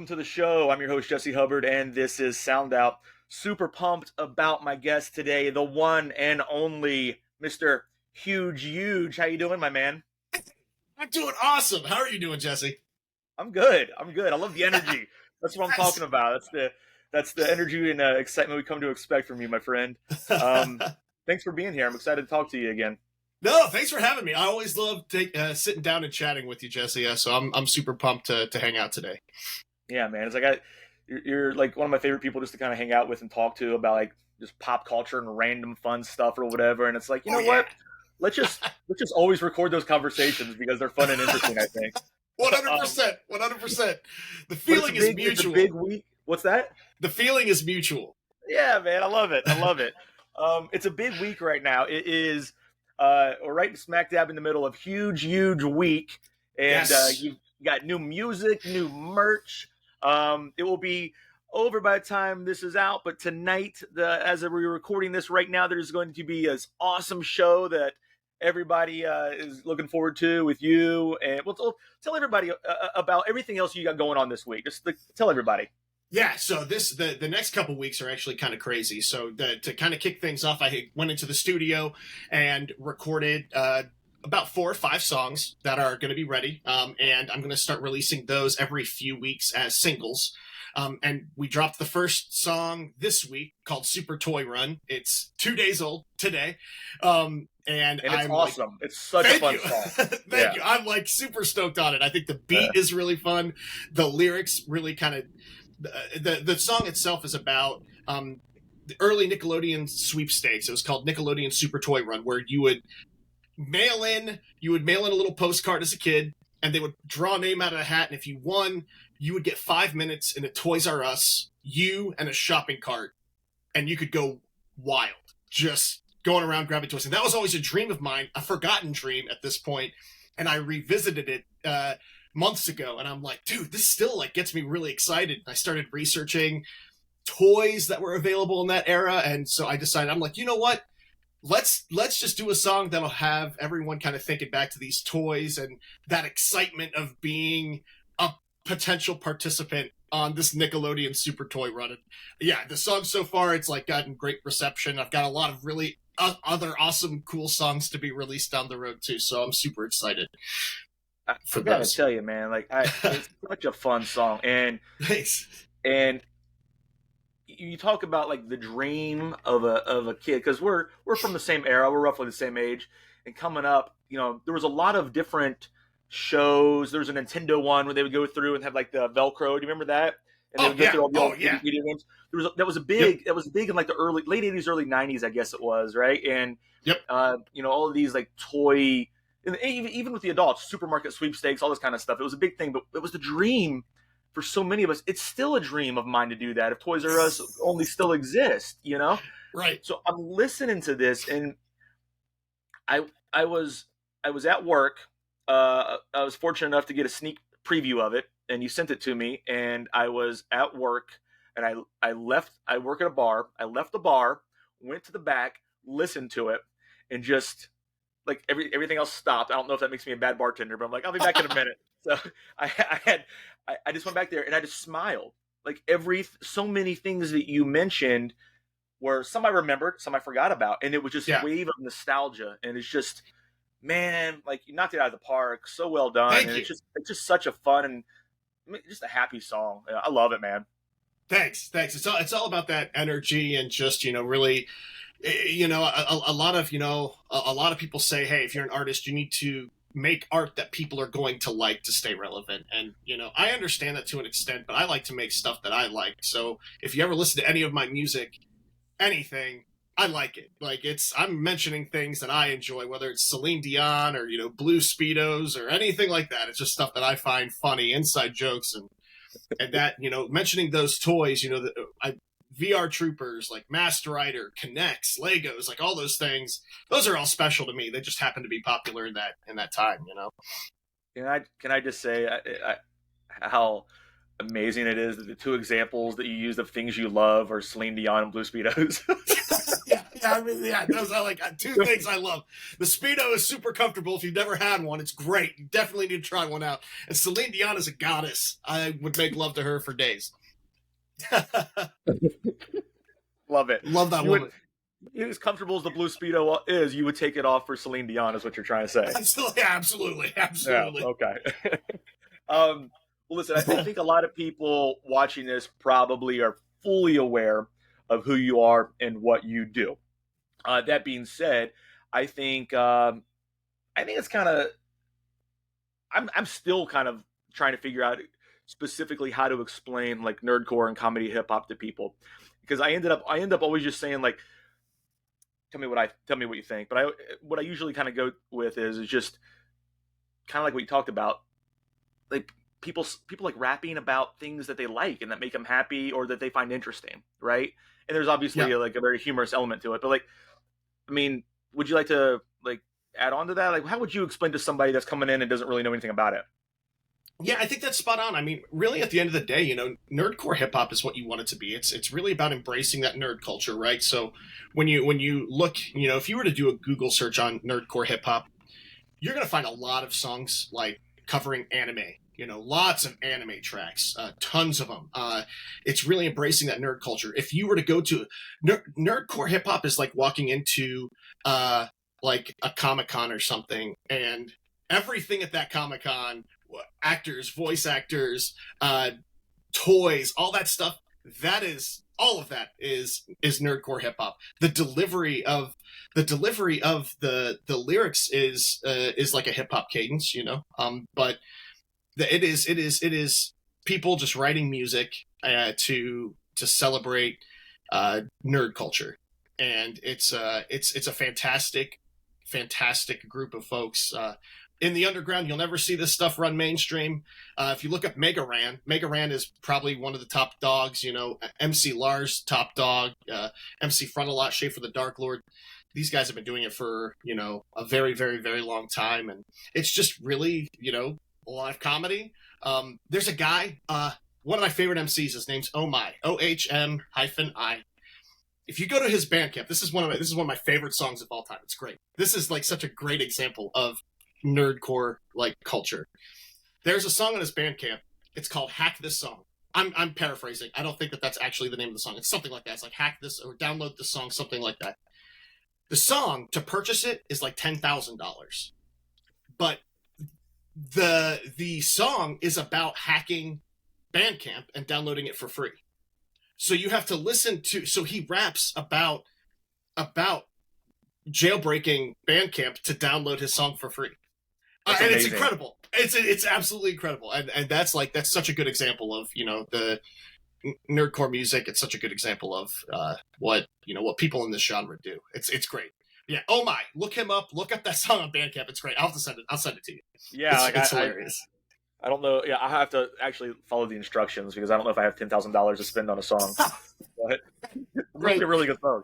welcome to the show. I'm your host, Jesse Hubbard, and this is Sound Out. Super pumped about my guest today, the one and only Mr. Huge Euge. How you doing, my man? I'm doing awesome. How are you doing, Jesse? I'm good. I love the energy. That's what I'm talking about. That's the energy and excitement we come to expect from you, my friend. Thanks for being here. I'm excited to talk to you again. No, thanks for having me. I always love sitting down and chatting with you, Jesse. So I'm super pumped to hang out today. Yeah, man. It's like you're like one of my favorite people just to kind of hang out with and talk to about like just pop culture and random fun stuff or whatever. And it's like, you know what? Let's just always record those conversations because they're fun and interesting, I think. 100%. 100%. The feeling is mutual. It's a big week. What's that? The feeling is mutual. Yeah, man. I love it. It's a big week right now. It is we're right smack dab in the middle of Huge Euge week. And you've got new music, new merch. It will be over by the time this is out, but tonight, as we're recording this right now, there's going to be an awesome show that everybody is looking forward to with you. And we'll tell everybody about everything else you got going on this week. Just tell everybody. Yeah, so the next couple weeks are actually kind of crazy. So to kind of kick things off, I went into the studio and recorded about 4 or 5 songs that are going to be ready. And I'm going to start releasing those every few weeks as singles. And we dropped the first song this week called Super Toy Run. It's 2 days old today. And it's awesome. It's such a fun song. Thank you. I'm like super stoked on it. I think the beat is really fun. The lyrics really kind of... The song itself is about the early Nickelodeon sweepstakes. It was called Nickelodeon Super Toy Run, where you would mail in a little postcard as a kid, and they would draw a name out of a hat, and if you won, you would get 5 minutes in a Toys R Us, you and a shopping cart, and you could go wild, just going around grabbing toys. And that was always a dream of mine, a forgotten dream at this point, and I revisited it months ago, and I'm like, dude, this still like gets me really excited. I started researching toys that were available in that era, and so I decided, I'm like, you know what? Let's just do a song that'll have everyone kind of thinking back to these toys and that excitement of being a potential participant on this Nickelodeon Super Toy Run. And yeah, the song so far, it's like gotten great reception. I've got a lot of really other awesome, cool songs to be released down the road too, so I'm super excited. I gotta tell you, man, like it's such a fun song, and thanks. And you talk about like the dream of a kid, because we're from the same era, we're roughly the same age, and coming up, you know, there was a lot of different shows. There was a Nintendo one where they would go through and have like the Velcro. Do you remember that? And they would go through all the old video games. That was big in like the late 80s, early 90s, I guess it was, right? And you know, all of these like toy. And even with the adults, supermarket sweepstakes, all this kind of stuff, it was a big thing, but it was the dream for so many of us. It's still a dream of mine to do that if Toys R Us only still exist, you know? Right. So I'm listening to this, and I was at work. I was fortunate enough to get a sneak preview of it, and you sent it to me, and I was at work, and I work at a bar. I left the bar, went to the back, listened to it, and just... like everything else stopped. I don't know if that makes me a bad bartender, but I'm like, I'll be back in a minute. So I just went back there and I just smiled. Like so many things that you mentioned were some I remembered, some I forgot about. And it was just a wave of nostalgia. And it's just, man, like you knocked it out of the park. So well done. Thank and you. It's just such a fun and just a happy song. I love it, man. Thanks. It's all about that energy and just, you know, really, you know, a lot of people say, hey, if you're an artist, you need to make art that people are going to like to stay relevant. And, you know, I understand that to an extent, but I like to make stuff that I like. So if you ever listen to any of my music, anything, I like it. Like I'm mentioning things that I enjoy, whether it's Celine Dion or, you know, Blue Speedos or anything like that. It's just stuff that I find funny, inside jokes, and that, you know, mentioning those toys, you know, VR Troopers, like Masked Rider, Connects, Legos, like all those things. Those are all special to me. They just happen to be popular in that time, you know. Can I just say how amazing it is that the two examples that you used of things you love are Celine Dion and Blue Speedos. Yeah, Yeah, I mean, yeah, those are like two things I love. The Speedo is super comfortable. If you've never had one, it's great. You definitely need to try one out. And Celine Dion is a goddess. I would make love to her for days. Love it. Love that You woman. would, as comfortable as the blue Speedo is, you would take it off for Celine Dion, is what you're trying to say. Absolutely, absolutely, absolutely. Yeah, okay. Well, listen, I think a lot of people watching this probably are fully aware of who you are and what you do. That being said, I think it's kind of I'm still kind of trying to figure out specifically how to explain like nerdcore and comedy hip hop to people, because I end up always just saying like, tell me what you think. But what I usually kind of go with is just kind of like what you talked about, like people like rapping about things that they like and that make them happy or that they find interesting, right? And there's obviously like a very humorous element to it, but like, I mean, would you like to like add on to that? Like, how would you explain to somebody that's coming in and doesn't really know anything about it? Yeah, I think that's spot on. I mean, really, at the end of the day, you know, nerdcore hip hop is what you want it to be. It's really about embracing that nerd culture, right? So when you look, you know, if you were to do a Google search on nerdcore hip hop, you're gonna find a lot of songs like covering anime. You know, lots of anime tracks, tons of them. It's really embracing that nerd culture. If you were to go to nerdcore hip hop, is like walking into like a Comic-Con or something, and everything at that Comic-Con, actors, voice actors, toys, all that stuff, all of that is nerdcore hip hop. The delivery of the lyrics is like a hip hop cadence, you know. But it is people just writing music to celebrate nerd culture, and it's a fantastic group of folks. In the underground, you'll never see this stuff run mainstream. If you look up Mega Ran is probably one of the top dogs. You know, MC Lars, top dog, MC Frontalot, Schaefer the Dark Lord. These guys have been doing it for, you know, a very, very, very long time. And it's just really, you know, live comedy. There's a guy, one of my favorite MCs, his name's Oh My, OHM-I. If you go to his Bandcamp, this is one of my favorite songs of all time. It's great. This is like such a great example of nerdcore like culture. There's a song on his Bandcamp. It's called Hack This Song. I'm paraphrasing. I don't think that's actually the name of the song. It's something like that. It's like hack this or download this song, something like that. The song, to purchase it, is like $10,000. But the song is about hacking Bandcamp and downloading it for free. So you have to listen to. So he raps about jailbreaking Bandcamp to download his song for free, and it's incredible. It's absolutely incredible, and that's such a good example of, you know, the nerdcore music. It's such a good example of what people in this genre do. It's great. Yeah. Oh My, look him up. Look up that song on Bandcamp. It's great. I'll send it to you. Yeah, it's hilarious. I don't know. Yeah, I have to actually follow the instructions because I don't know if I have $10,000 to spend on a song. But Right. a really good song.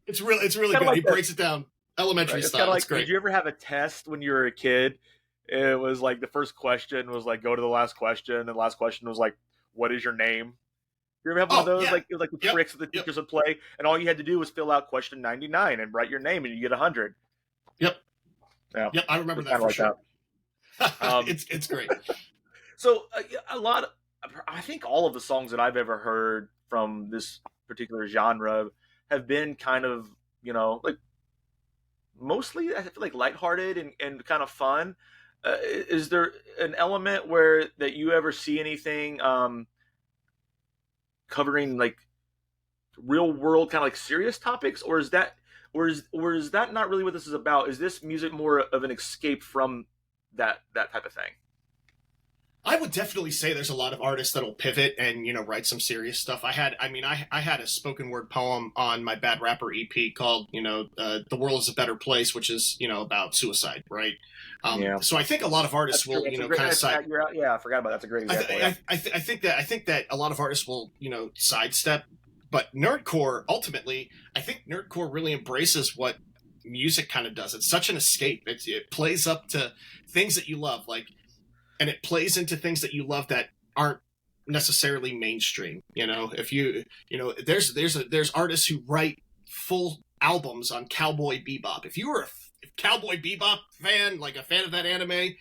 It's really good. Like he breaks it down elementary style. Like, it's great. did you ever have a test when you were a kid? It was like the first question was like go to the last question, and the last question was like, "What is your name?" You ever have one of those? Yeah. Like it was like the tricks that the teachers would play, and all you had to do was fill out question 99 and write your name, and you get 100. Yep. Yeah. Yep. I remember that for like sure. It's great. So I think all of the songs that I've ever heard from this particular genre have been kind of, you know, like mostly I feel like lighthearted and kind of fun. Is there an element where that you ever see anything covering like real world kind of like serious topics, or is that not really what this is about? Is this music more of an escape from that type of thing? I would definitely say there's a lot of artists that'll pivot and, you know, write some serious stuff. I had a spoken word poem on my Bad Rapper EP called, you know, The World is a Better Place, which is, you know, about suicide, right? So I think a lot of artists will, you know, kind of side. Yeah, I forgot about that. That's a great example. I think that a lot of artists will, you know, sidestep, but nerdcore ultimately, I think nerdcore really embraces what music kind of does. It's such an escape. It plays up to things that you love, like. And it plays into things that you love that aren't necessarily mainstream. You know, if you know, there's artists who write full albums on Cowboy Bebop. If you were a Cowboy Bebop fan, like a fan of that anime,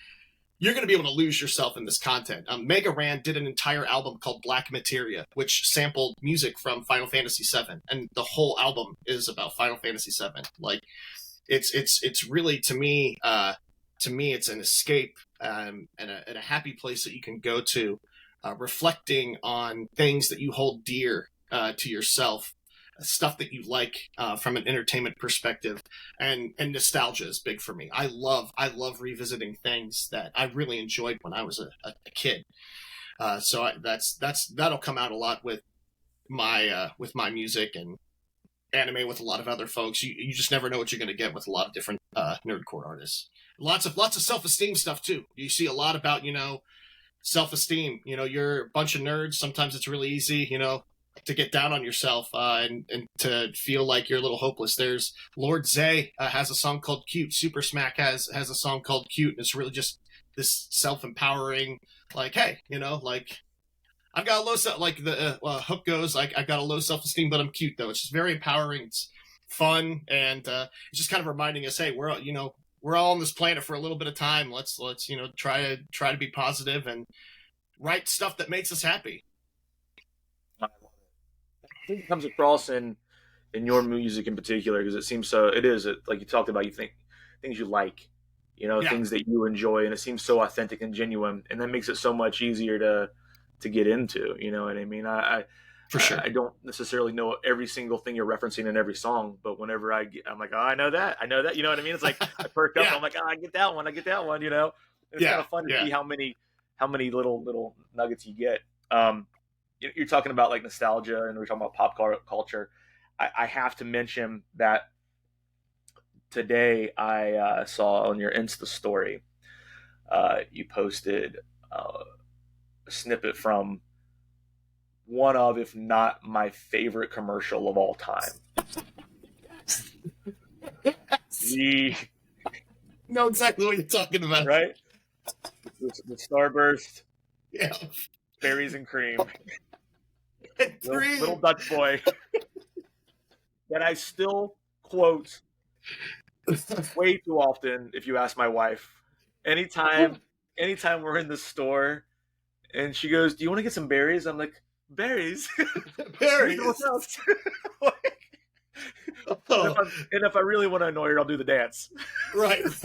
you're going to be able to lose yourself in this content. Mega Ran did an entire album called Black Materia, which sampled music from Final Fantasy VII, and the whole album is about Final Fantasy VII. Like, it's really, to me, it's an escape and a happy place that you can go to, reflecting on things that you hold dear to yourself, stuff that you like from an entertainment perspective, and nostalgia is big for me. I love revisiting things that I really enjoyed when I was a kid. So that'll come out a lot with my music and anime with a lot of other folks. You just never know what you're going to get with a lot of different nerdcore artists. Lots of self-esteem stuff too. You see a lot about, self-esteem. You're a bunch of nerds. Sometimes it's really easy, to get down on yourself and to feel like you're a little hopeless. There's Lord Zay has a song called Cute. Super Smack has a song called Cute. And it's really just this self-empowering, like, hey, like, I've got a low self, like the hook goes, like, I've got a low self-esteem, but I'm cute though. It's just very empowering. It's fun. And it's just kind of reminding us, hey, we're all on this planet for a little bit of time. Let's try to be positive and write stuff that makes us happy. I think it comes across in your music in particular, because it is like you talked about, you think things you like, things that you enjoy, and it seems so authentic and genuine, and that makes it so much easier to get into. You know what I mean? For sure. I don't necessarily know every single thing you're referencing in every song, but whenever I'm like, oh, I know that, you know what I mean? It's like I perk up, I'm like, oh, I get that one, and it's kind of fun to see how many little nuggets you get. You're talking about like nostalgia, and we're talking about pop culture. I have to mention that today I saw on your Insta story, you posted a snippet from one of, if not my favorite commercial of all time. You know exactly what you're talking about, right? The Starburst, yeah, berries and cream. Cream. Little Dutch boy that I still quote way too often, if you ask my wife. Anytime we're in the store and she goes, "Do you want to get some berries?" I'm like, "Berries? Berries." And if I really want to annoy her, I'll do the dance. Right. It's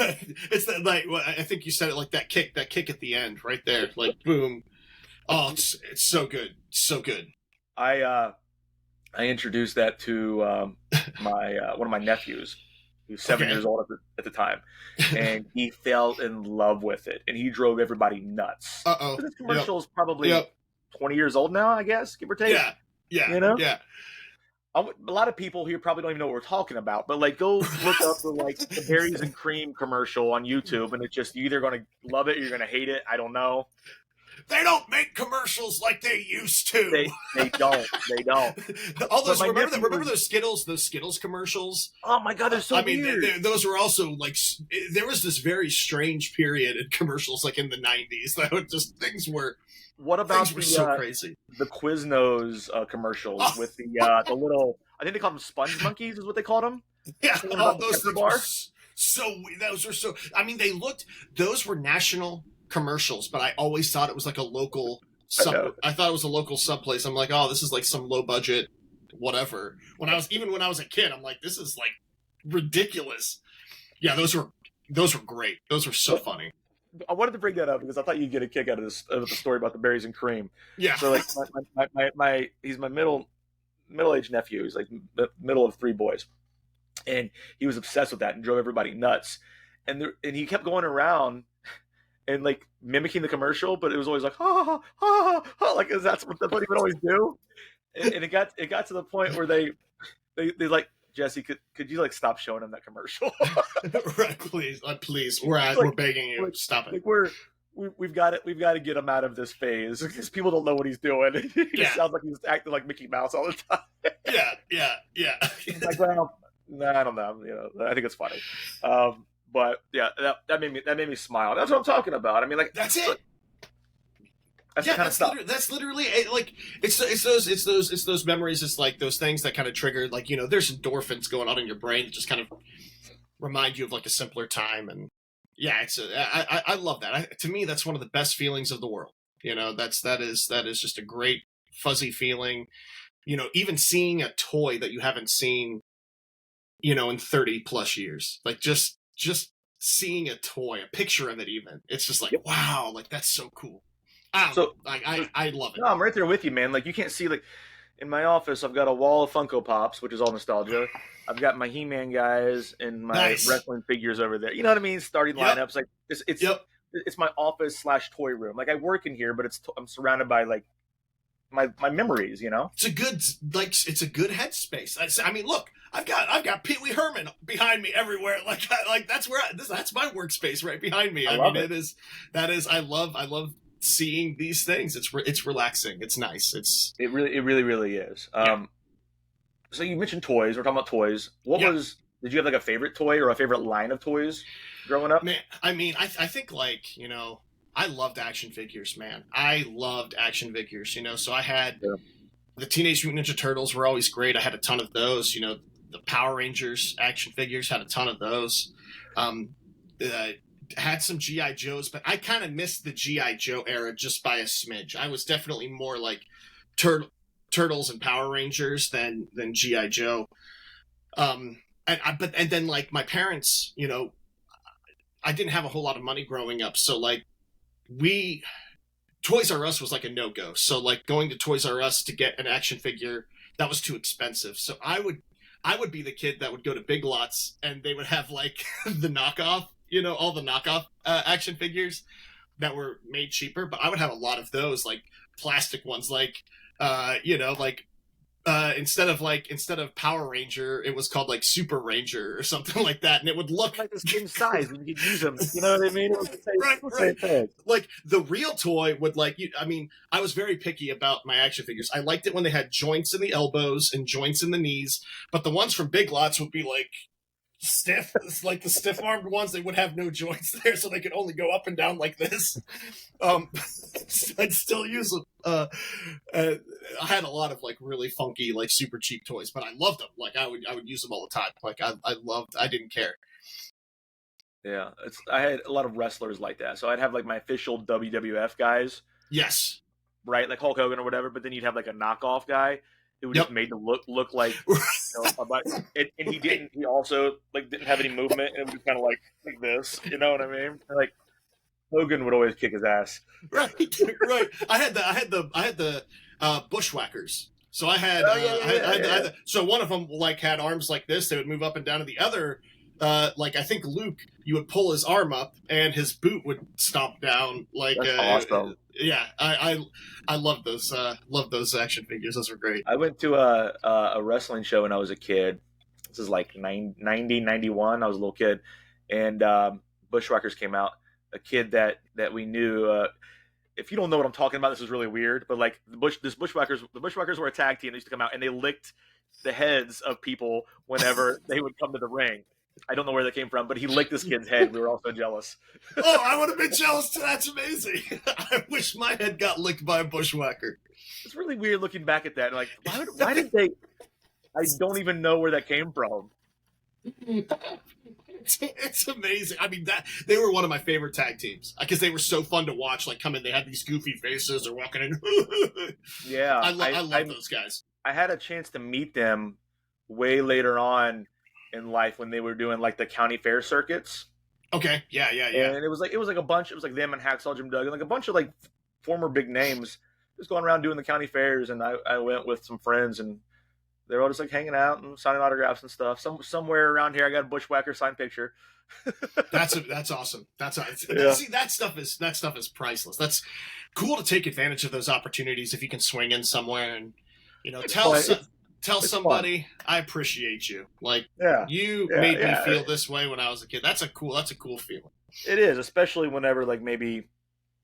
that, like, I think you said it like that kick at the end right there, like boom. Oh, it's so good, so good. I introduced that to my one of my nephews. He was 7 years old at the time, and he fell in love with it, and he drove everybody nuts. This commercial is probably 20 years old now, I guess, give or take. Yeah. A lot of people here probably don't even know what we're talking about, but like, go look up the berries and cream commercial on YouTube, and it's just, you're either going to love it or you're going to hate it. I don't know. They don't make commercials like they used to. They don't. All those, remember those Skittles commercials? Oh my God, they're so weird. Those were also like, there was this very strange period in commercials, like in the 90s, that would just, things were so crazy. The Quiznos commercials with the little, I think they called them sponge monkeys is what they called them. Yeah, those things were those were so, I mean, those were national commercials, but I always thought it was like a local I thought it was a local sub place. I'm like, oh, this is like some low budget whatever. When I was a kid, I'm like, this is like ridiculous. Yeah, those were great. Those were so funny. I wanted to bring that up because I thought you'd get a kick out of the story about the berries and cream. Yeah. So like he's my middle-aged nephew. He's like the middle of three boys, and he was obsessed with that and drove everybody nuts. And he kept going around and like mimicking the commercial, but it was always like ha ha ha ha, like that's what he would always do. And it got to the point where they like, Jesse, could you like stop showing him that commercial? Right, please, we're begging you, stop it. Like we've got to get him out of this phase because people don't know what he's doing. He just sounds like he's acting like Mickey Mouse all the time. Yeah. Like, well, I don't know. I think it's funny. But yeah, that made me smile. That's what I'm talking about. I mean, like, that's it. That's the Yeah, kind of stuff. that's literally like it's those memories. It's like those things that kind of trigger, like, there's endorphins going on in your brain that just kind of remind you of like a simpler time. And yeah, I love that. To me, that's one of the best feelings of the world. That is just a great fuzzy feeling. Even seeing a toy that you haven't seen, in 30 plus years, like just seeing a toy, a picture of it, even, it's just like, Yep. wow, like that's so cool. I don't know. So, Like so I love it. no, I'm right there with you, man. Like you can't see like in my office, I've got a wall of Funko Pops, which is all nostalgia. I've got my He-Man guys and my Nice. wrestling figures over there. You know what I mean? Starting Yep. lineups. Like Yep. it's my office slash toy room. Like I work in here, but I'm surrounded by like my memories. You know? It's a good headspace. I mean, look, I've got Pee Wee Herman behind me everywhere. Like that's my workspace right behind me. I I love mean, it. I love seeing these things. It's relaxing. It's nice. It really is. Yeah. So you mentioned toys. We're talking about toys. What Yeah. was? Did you have like a favorite toy or a favorite line of toys growing up? Man, I mean, I think, like, I loved action figures, man. I loved action figures, so I had Yeah. the Teenage Mutant Ninja Turtles were always great. I had a ton of those, the Power Rangers action figures, had a ton of those. Um, uh, had some GI Joes, but I kind of missed the GI Joe era just by a smidge. I was definitely more like Turtles and Power Rangers than GI Joe. And then, like, my parents, I didn't have a whole lot of money growing up, so like we Toys R Us was like a no go. So like going to Toys R Us to get an action figure, that was too expensive. So I would be the kid that would go to Big Lots and they would have like the knockoff, all the knockoff action figures that were made cheaper. But I would have a lot of those, like plastic ones, like like instead of Power Ranger, it was called like Super Ranger or something like that, and it would look Like the same size, and you could use them. You know what I mean? It was right, the right. same thing. Like the real toy would, like, I mean, I was very picky about my action figures. I liked it when they had joints in the elbows and joints in the knees, but the ones from Big Lots would be like stiff. It's like the stiff armed ones, they would have no joints there, so they could only go up and down like this. Um, I'd still use them. I had a lot of like really funky, like super cheap toys, but I loved them. Like I would use them all the time. Like I didn't care. Yeah, I had a lot of wrestlers like that. So I'd have like my official WWF guys, Yes. right, like Hulk Hogan or whatever. But then you'd have like a knockoff guy who was Yep. just made to look like, and he didn't. He also like didn't have any movement, and it was just kind of like this. You know what I mean? Like Hogan would always kick his ass. Right, right. I had the bushwhackers. So I had, Oh yeah, so one of them like had arms like this. They would move up and down, to the other, like I think Luke, you would pull his arm up and his boot would stomp down. Like, That's awesome. Yeah, I love those action figures. Those were great. I went to a wrestling show when I was a kid. This is like 90, 91. I was a little kid, and Bushwhackers came out. A kid that we knew. If you don't know what I'm talking about, this is really weird. But like the Bushwhackers were a tag team. They used to come out and they licked the heads of people whenever they would come to the ring. I don't know where that came from, but he licked this kid's head. We were all so jealous. Oh, I would have been jealous too. That's amazing. I wish my head got licked by a bushwhacker. It's really weird looking back at that. Like, why did they? I don't even know where that came from. It's amazing. I mean, that they were one of my favorite tag teams because they were so fun to watch. Like, come in, they had these goofy faces. They're walking in. Yeah, I love those guys. I had a chance to meet them way later on in life when they were doing like the county fair circuits. Okay, yeah. And it was like a bunch. It was like them and Hacksaw Jim Duggan, like a bunch of like former big names, just going around doing the county fairs. And I went with some friends, and they were all just like hanging out and signing autographs and stuff. Somewhere around here, I got a Bushwhacker signed picture. That's awesome. Yeah. See, that stuff is priceless. That's cool to take advantage of those opportunities if you can swing in somewhere and tell somebody fun. I appreciate you. Like, you made me feel this way when I was a kid. That's a cool feeling. It is, especially whenever like maybe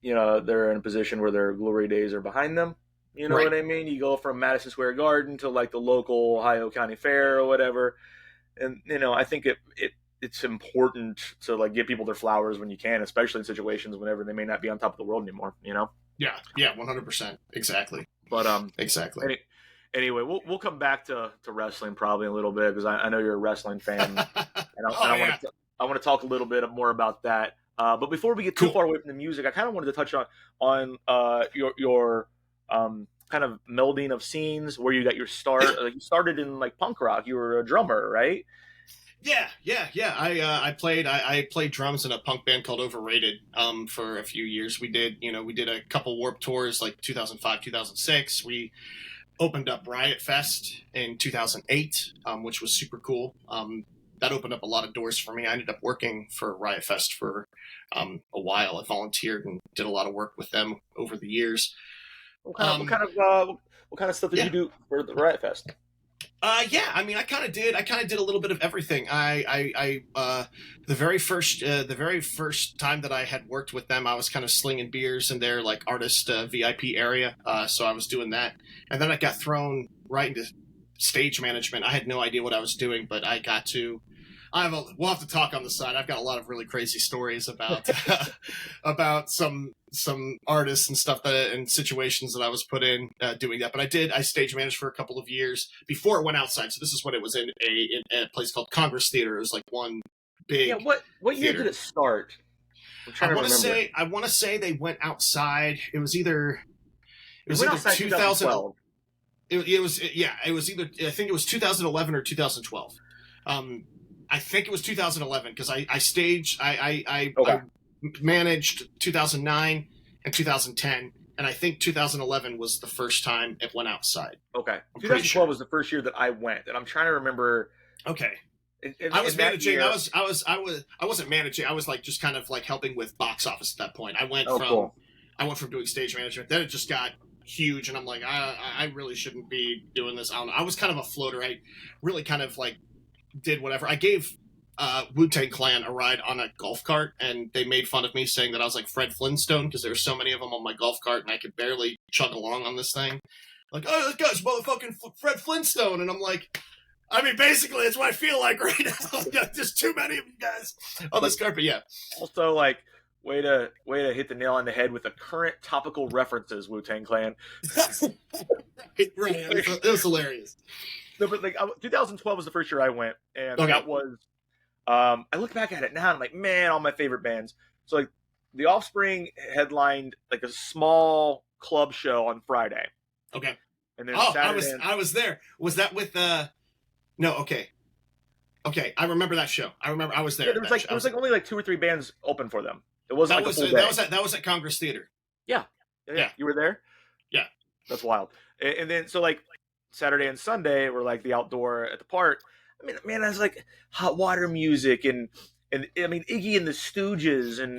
they're in a position where their glory days are behind them. You know what I mean? You go from Madison Square Garden to like the local Ohio County Fair or whatever, and I think it's important to like give people their flowers when you can, especially in situations whenever they may not be on top of the world anymore. Yeah, 100%. Exactly. But Exactly. anyway, we'll come back to wrestling probably in a little bit because I know you're a wrestling fan, and Oh yeah. I want to talk a little bit more about that. But before we get too Cool. far away from the music, I kind of wanted to touch on your kind of melding of scenes where you got your start. Like you started in like punk rock. You were a drummer, right? Yeah. I played drums in a punk band called Overrated for a few years. We did a couple Warped tours like 2005, 2006. We opened up Riot Fest in 2008, which was super cool. That opened up a lot of doors for me. I ended up working for Riot Fest for a while. I volunteered and did a lot of work with them over the years. What kind of stuff did Yeah. you do for the Riot Fest? Yeah, I mean, I kind of did a little bit of everything. The very first time that I had worked with them, I was kind of slinging beers in their like artist VIP area. So I was doing that, and then I got thrown right into stage management. I had no idea what I was doing, but I got to. We'll have to talk on the side. I've got a lot of really crazy stories about about some artists and stuff and situations that I was put in doing that. But I stage managed for a couple of years before it went outside. So this is when it was in a place called Congress Theater. It was like one big. Yeah, what year did it start? I want to say they went outside. It was either 2012. It was either I think it was 2011 or 2012. I think it was 2011 because I managed 2009 and 2010, and I think 2011 was the first time it went outside. Okay, 2012 was the first year that I went, and I'm trying to remember. Okay, I was managing. Year, I wasn't managing. I was like just kind of like helping with box office at that point. I went from doing stage management. Then it just got huge, and I'm like, I really shouldn't be doing this. I don't know. I was kind of a floater. I really kind of like did whatever. I gave Wu-Tang Clan a ride on a golf cart, and they made fun of me saying that I was like Fred Flintstone because there were so many of them on my golf cart, and I could barely chug along on this thing. Like, oh, this guy's motherfucking Fred Flintstone, and I'm like, I mean, basically, it's what I feel like right now. There's too many of you guys on this carpet. Yeah. Also, like, way to hit the nail on the head with the current topical references, Wu-Tang Clan. Right. It was hilarious. No, but like 2012 was the first year I went, and that was. I look back at it now, and I'm like, man, all my favorite bands. So like, The Offspring headlined like a small club show on Friday. Okay. And then Saturday I was there. Was that with No, okay. Okay, I remember that show. I was there. Yeah, there was only like 2 or 3 bands open for them. It wasn't like a full day. That was at Congress Theater. Yeah. You were there? Yeah. That's wild. And then so like Saturday and Sunday were like the outdoor at the park. I mean, man, that's like hot water music and I mean Iggy and the Stooges and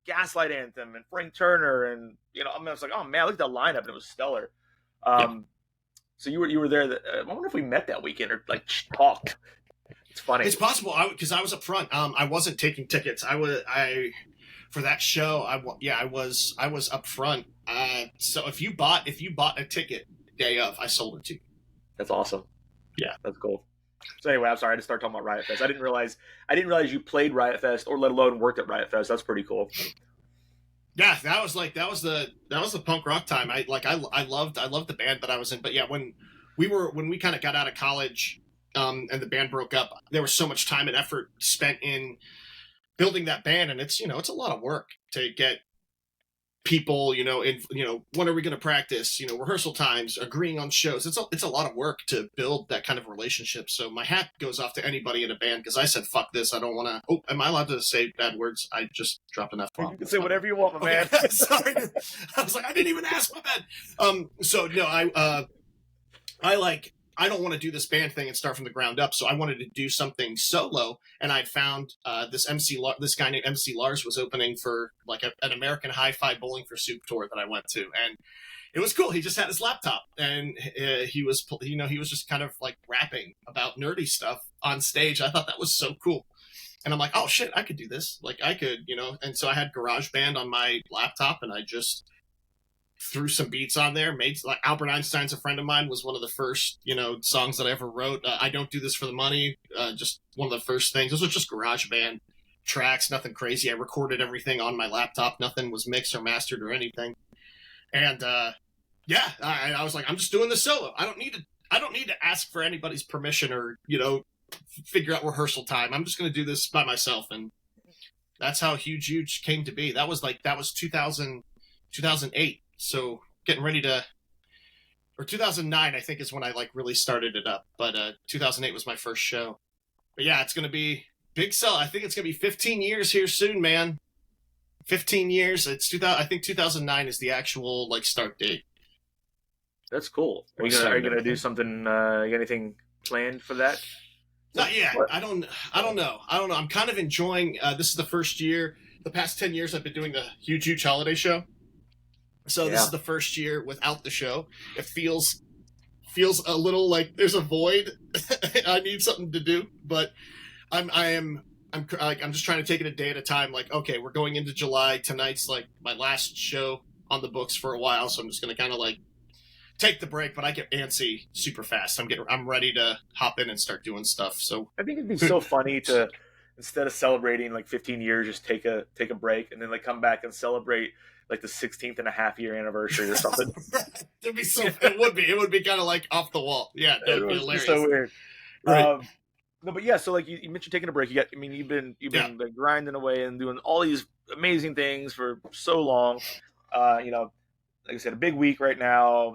Gaslight Anthem and Frank Turner and I mean I was like, oh man, look at that lineup and it was stellar. So you were there. I wonder if we met that weekend or like talked. It's funny. It's possible because I was up front. I wasn't taking tickets. For that show. I was up front. So if you bought a ticket day of, I sold it to you. That's awesome. Yeah, that's cool. So anyway, I'm sorry I had to start talking about Riot Fest. I didn't realize you played Riot Fest or let alone worked at Riot Fest. That's pretty cool. Yeah, that was the punk rock time. I loved the band that I was in. But yeah, when we kind of got out of college, and the band broke up, there was so much time and effort spent in building that band, and it's a lot of work to get people, when are we going to practice, rehearsal times, agreeing on shows. It's a lot of work to build that kind of relationship. So my hat goes off to anybody in a band because I said, fuck this. I don't want to. Oh, am I allowed to say bad words? I just dropped an F-bomb. You can say whatever you want, my man. Sorry. I was like, I didn't even ask, my bad. So no, I don't want to do this band thing and start from the ground up. So I wanted to do something solo, and I'd found this guy named MC Lars was opening for like an American Hi-Fi Bowling for Soup tour that I went to, and it was cool. He just had his laptop, and he was just kind of like rapping about nerdy stuff on stage. I thought that was so cool, and I'm like, oh shit, I could do this. Like I could, And so I had GarageBand on my laptop, and I just threw some beats on there. Made like Albert Einstein's a Friend of Mine was one of the first songs that I ever wrote. I Don't Do This for the Money, just one of the first things. This was just GarageBand, tracks, nothing crazy. I recorded everything on my laptop. Nothing was mixed or mastered or anything. And I was like, I'm just doing the solo. I don't need to ask for anybody's permission or, figure out rehearsal time. I'm just going to do this by myself. And that's how Huge Euge came to be. That was 2008. So getting ready to, or 2009, I think is when I like really started it up. But 2008 was my first show. But yeah, it's going to be big sell. I think it's going to be 15 years here soon, man. 15 years. It's 2000. I think 2009 is the actual like start date. That's cool. Are you gonna do something? Anything planned for that? Not yet. I don't know. I'm kind of enjoying. This is the first year. The past 10 years, I've been doing the Huge Euge holiday show. So this is the first year without the show. It feels a little like there's a void. I need something to do, but I'm just trying to take it a day at a time. Like, okay, we're going into July. Tonight's like my last show on the books for a while, so I'm just gonna kind of like take the break. But I get antsy super fast. I'm ready to hop in and start doing stuff. So I think it'd be so funny to, instead of celebrating like 15 years, just take a break and then like come back and celebrate like the 16th and a half year anniversary or something. It'd be so. It would be kind of like off the wall. Yeah, that'd be hilarious. So weird. Right. No, but yeah. So like you mentioned taking a break. You've been like, grinding away and doing all these amazing things for so long. Like I said, a big week right now.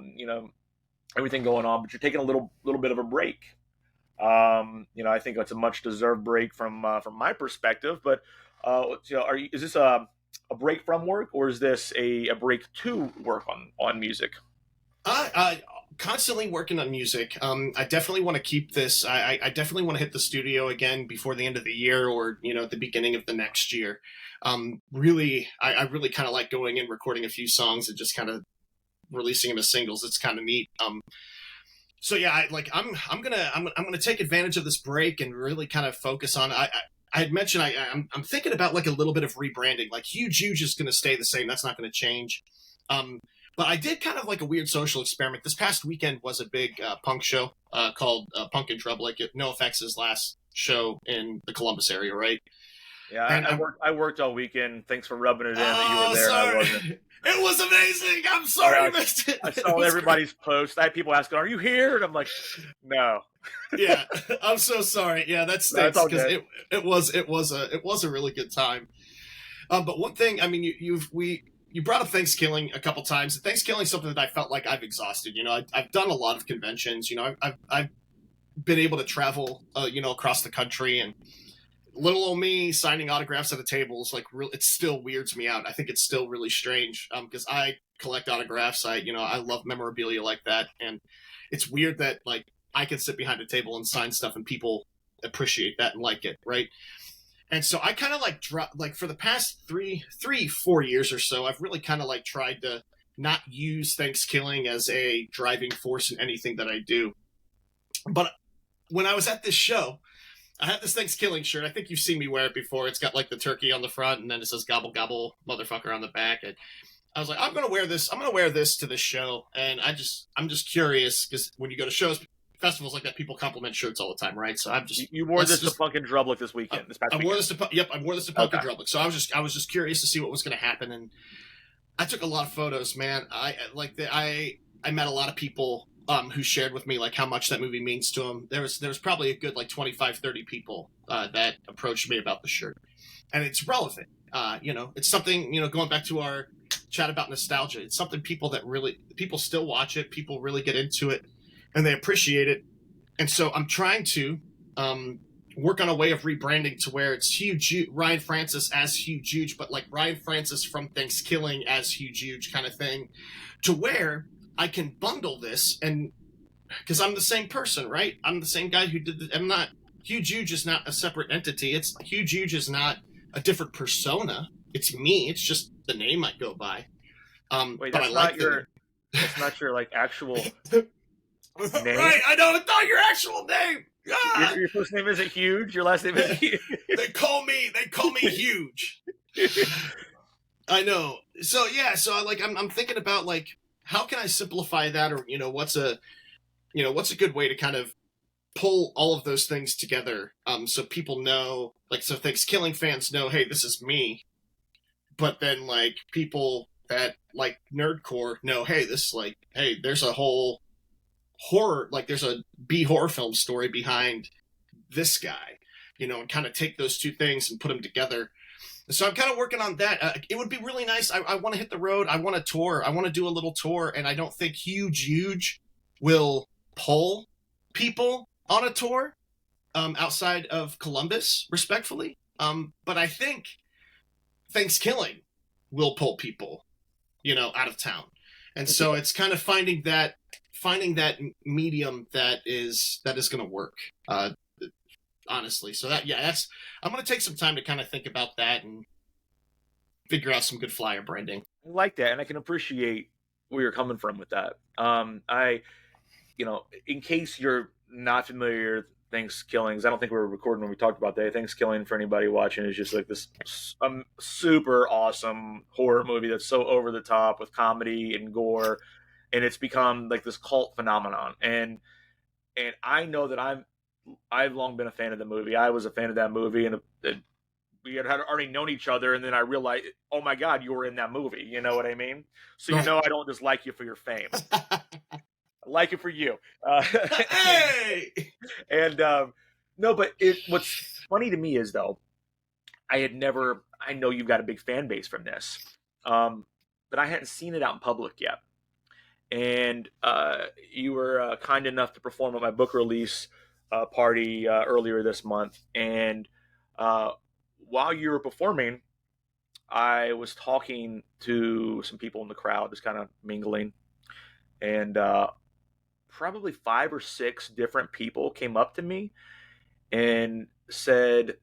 Everything going on, but you're taking a little bit of a break. I think it's a much deserved break from my perspective. But is this a break from work, or is this a break to work on music? Constantly working on music. I definitely want to keep this. I definitely want to hit the studio again before the end of the year, or at the beginning of the next year. Really, I really kind of like going in, recording a few songs, and just kind of releasing them as singles. It's kind of neat. So yeah, I'm gonna take advantage of this break and really kind of focus on. I had mentioned I'm thinking about like a little bit of rebranding. Like Huge Euge is going to stay the same. That's not going to change. But I did kind of like a weird social experiment. This past weekend was a big punk show called Punk and Trouble, like NoFX's last show in the Columbus area, right? Yeah, and I worked all weekend. Thanks for rubbing it in that you were there. Sorry. I wasn't. It was amazing. I'm sorry you missed it. I saw everybody's posts. I had people asking, "Are you here?" And I'm like, "No." Yeah, I'm so sorry. Yeah, that stinks because it was a really good time. But one thing, I mean, you brought up Thankskilling a couple times. Thankskilling is something that I felt like I've exhausted. I've done a lot of conventions. I've been able to travel, across the country, and little old me signing autographs at a table is like it still weirds me out. I think it's still really strange because I collect autographs. I love memorabilia like that, and it's weird that like I can sit behind a table and sign stuff and people appreciate that and like it, right? And so I kind of like for the past 3-4 years or so, I've really kind of like tried to not use Thankskilling as a driving force in anything that I do. But when I was at this show, I had this Thankskilling shirt. I think you've seen me wear it before. It's got like the turkey on the front, and then it says "Gobble Gobble, motherfucker" on the back. And I was like, I'm gonna wear this to this show, and I'm just curious because when you go to shows, festivals like that, people compliment shirts all the time, right? So I'm just you wore this to Punk and Drublic this weekend. This past weekend. I wore this to Punk and Drublic. So I was just curious to see what was going to happen, and I took a lot of photos, man. I met a lot of people who shared with me like how much that movie means to them. There was probably a good like 25-30 people that approached me about the shirt, and it's relevant. It's something, going back to our chat about nostalgia. It's something people still watch it. People really get into it, and they appreciate it. And so I'm trying to work on a way of rebranding to where it's Ryan Francis as Huge Euge, but like Ryan Francis from Thankskilling as Huge Euge kind of thing, to where I can bundle this, and because I'm the same person, right? I'm the same guy who did I'm not, Huge Euge is not a separate entity. It's Huge Euge is not a different persona. It's me. It's just the name I go by. Wait, but that's not your like actual name. Right, I know. It's not your actual name. Ah! Your first name isn't Huge. Your last name is Huge. They call me Huge. I know. So yeah. So I'm thinking about like how can I simplify that, or what's a good way to kind of pull all of those things together, so people know, like, so Thankskilling fans know, hey, this is me, but then like people that like nerdcore know, hey, this, like, hey, there's a whole horror, like there's a B horror film story behind this guy, and kind of take those two things and put them together. So I'm kind of working on that. It would be really nice. I want to hit the road. I want to tour. I want to do a little tour, and I don't think Huge Euge will pull people on a tour outside of Columbus, respectfully. But I think Thankskilling will pull people, out of town. And so it's kind of finding that medium that is going to work. Honestly. So that's I'm going to take some time to kind of think about that and figure out some good flyer branding. I like that, and I can appreciate where you're coming from with that. In case you're not familiar, Thankskilling, I don't think we were recording when we talked about that. Thankskilling, for anybody watching, is just like this super awesome horror movie that's so over the top with comedy and gore, and it's become like this cult phenomenon. And I know that I've long been a fan of the movie. I was a fan of that movie, and we had already known each other, and then I realized, oh my God, you were in that movie. You know what I mean? So I don't just like you for your fame. I like it for you. Hey! And no, but what's funny to me is, though, I know you've got a big fan base from this, but I hadn't seen it out in public yet. And you were kind enough to perform at my book release party earlier this month, and while you were performing, I was talking to some people in the crowd, just kind of mingling, and probably 5 or 6 different people came up to me and said,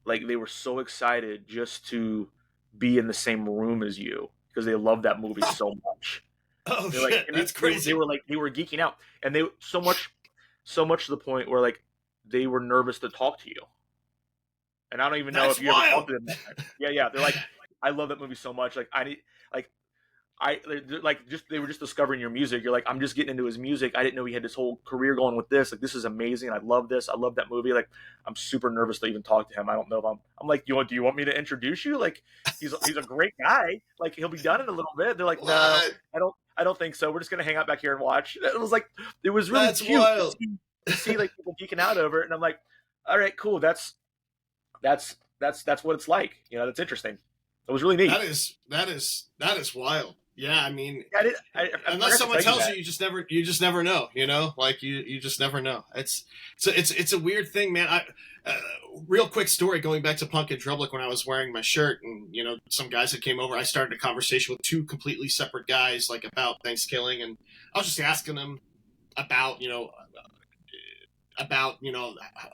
like, they were so excited just to be in the same room as you because they love that movie so much. Oh, shit, like, that's crazy. They were geeking out, and they so much to the point where, like, they were nervous to talk to you. And I don't even know if you ever talked to them. Yeah. They're like, I love that movie so much. Like, they were just discovering your music. You're like, I'm just getting into his music. I didn't know he had this whole career going with this. Like, this is amazing. I love this. I love that movie. Like, I'm super nervous to even talk to him. I don't know if I'm like, do you want me to introduce you? Like, he's a great guy. Like, he'll be done in a little bit. They're like, no, I don't think so. We're just gonna hang out back here and watch. It was really that's cute wild. to see like people geeking out over it. And I'm like, all right, cool. That's what it's like. That's interesting. It was really neat. That is wild. Yeah, I mean, unless someone tells you, you just never know. Like you just never know. It's a weird thing, man. Real quick story going back to Punk and Drublic when I was wearing my shirt, and some guys that came over. I started a conversation with 2 completely separate guys, like about Thankskilling, and I was just asking them about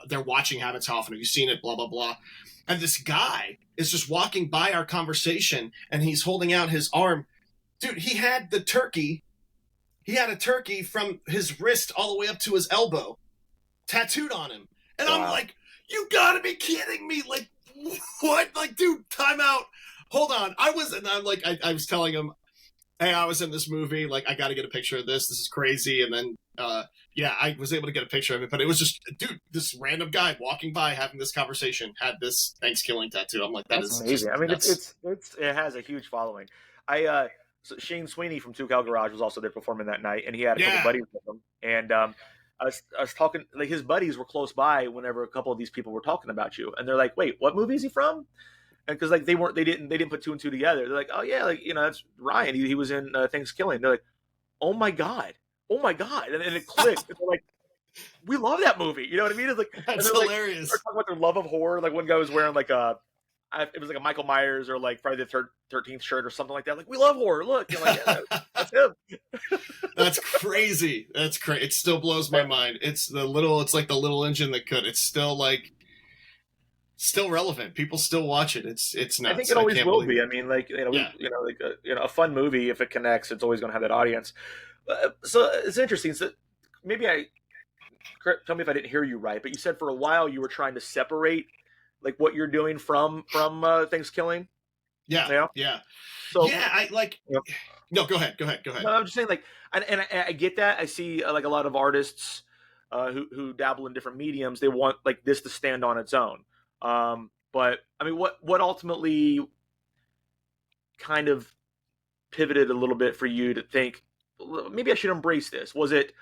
their watching habits. How often have you seen it? Blah blah blah. And this guy is just walking by our conversation, and he's holding out his arm. Dude, he had a turkey from his wrist all the way up to his elbow tattooed on him. And wow. I'm like, you gotta be kidding me. Like, what? Like, dude, time out. Hold on. I was telling him, hey, I was in this movie. Like, I gotta get a picture of this. This is crazy. And then, I was able to get a picture of it. But it was just, dude, this random guy walking by having this conversation had this Thankskilling tattoo. I'm like, that's amazing. I mean, it has a huge following. So Shane Sweeney from Two Cow Garage was also there performing that night, and he had a couple buddies with him. And I was talking, like, his buddies were close by whenever a couple of these people were talking about you, and they're like, "Wait, what movie is he from?" And because like they didn't put 2 and 2 together. They're like, "Oh yeah, like that's Ryan. He was in Thankskilling." They're like, "Oh my god," and it clicked. And they're like, "We love that movie." You know what I mean? It's like that's hilarious. They're talking about their love of horror. Like one guy was wearing like it was like a Michael Myers or like Friday the 13th shirt or something like that. Like, we love horror. Look, like, yeah, that's him. That's crazy. That's crazy. It still blows my mind. It's like the little engine that could. It's still relevant. People still watch it. It's nuts. I think it always will be. I mean, like, a fun movie, if it connects, it's always going to have that audience. So it's interesting. So maybe tell me if I didn't hear you right, but you said for a while you were trying to separate like what you're doing from Thankskilling. Yeah. So yeah, I like. No, go ahead. No, I'm just saying, like, and I get that. I see like a lot of artists who dabble in different mediums, they want like this to stand on its own. But I mean, what ultimately kind of pivoted a little bit for you to think maybe I should embrace this? Was it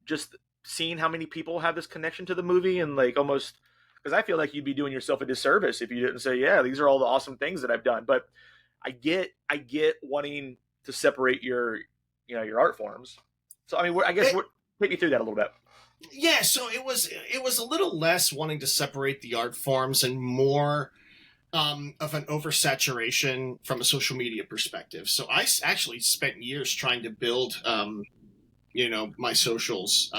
just seeing how many people have this connection to the movie and like almost because I feel like you'd be doing yourself a disservice if you didn't say, yeah, these are all the awesome things that I've done. But I get wanting to separate your art forms. So I mean, I guess take me through that a little bit. Yeah, so it was a little less wanting to separate the art forms and more of an oversaturation from a social media perspective. So I actually spent years trying to build, my socials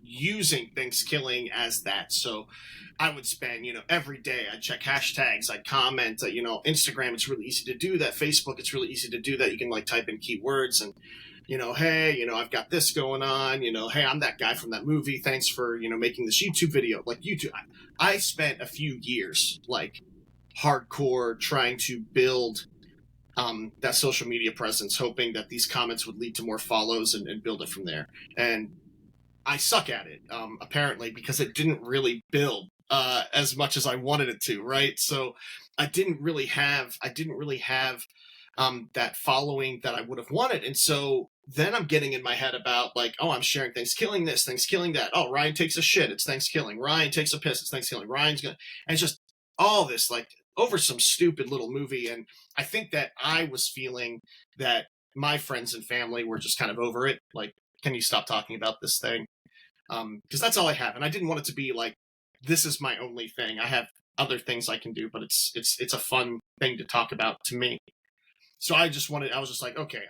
using Thankskilling as that. So I would spend, every day I'd check hashtags, I'd comment, Instagram, it's really easy to do that. Facebook, it's really easy to do that. You can like type in keywords and, hey, I've got this going on, hey, I'm that guy from that movie. Thanks for, making this YouTube video. Like YouTube, I spent a few years like hardcore trying to build that social media presence, hoping that these comments would lead to more follows and build it from there. And I suck at it, apparently, because it didn't really build as much as I wanted it to, right? So I didn't really have that following that I would have wanted. And so then I'm getting in my head about like, oh, I'm sharing Thankskilling this, Thankskilling that. Oh, Ryan takes a shit, it's Thankskilling. Ryan takes a piss, it's Thankskilling. Ryan's gonna, and it's just all this like over some stupid little movie. And I think that I was feeling that my friends and family were just kind of over it. Like, can you stop talking about this thing? Because that's all I have, and I didn't want it to be like this is my only thing. I have other things I can do, but it's a fun thing to talk about to me. So I was just like, okay,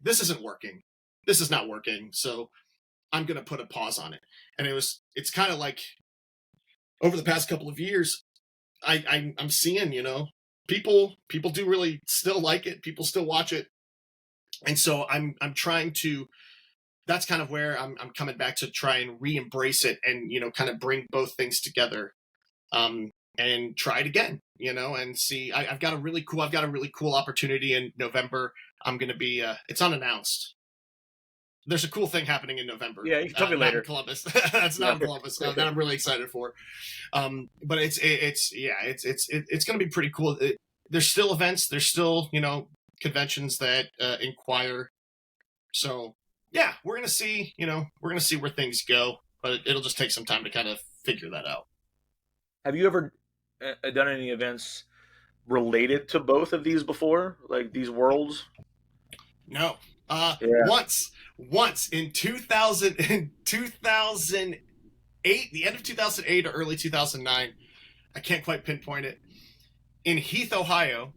this isn't working. This is not working. So I'm going to put a pause on it. And it's kind of like over the past couple of years, I'm seeing, people do really still like it. People still watch it. And so I'm trying to, that's kind of where I'm coming back to try and re-embrace it and, kind of bring both things together. And try it again, and see. I've got a really cool opportunity in November. I'm going to be. It's unannounced. There's a cool thing happening in November. Yeah, you can tell me later. Not in Columbus. That's not in Columbus. That I'm really excited for. But it's going to be pretty cool. There's still events. There's still conventions that inquire. So yeah, we're gonna see. We're gonna see where things go. But it'll just take some time to kind of figure that out. Have you ever done any events related to both of these before, like these worlds? No. Yeah. Once in 2008, the end of 2008 or early 2009, I can't quite pinpoint it. In Heath, Ohio,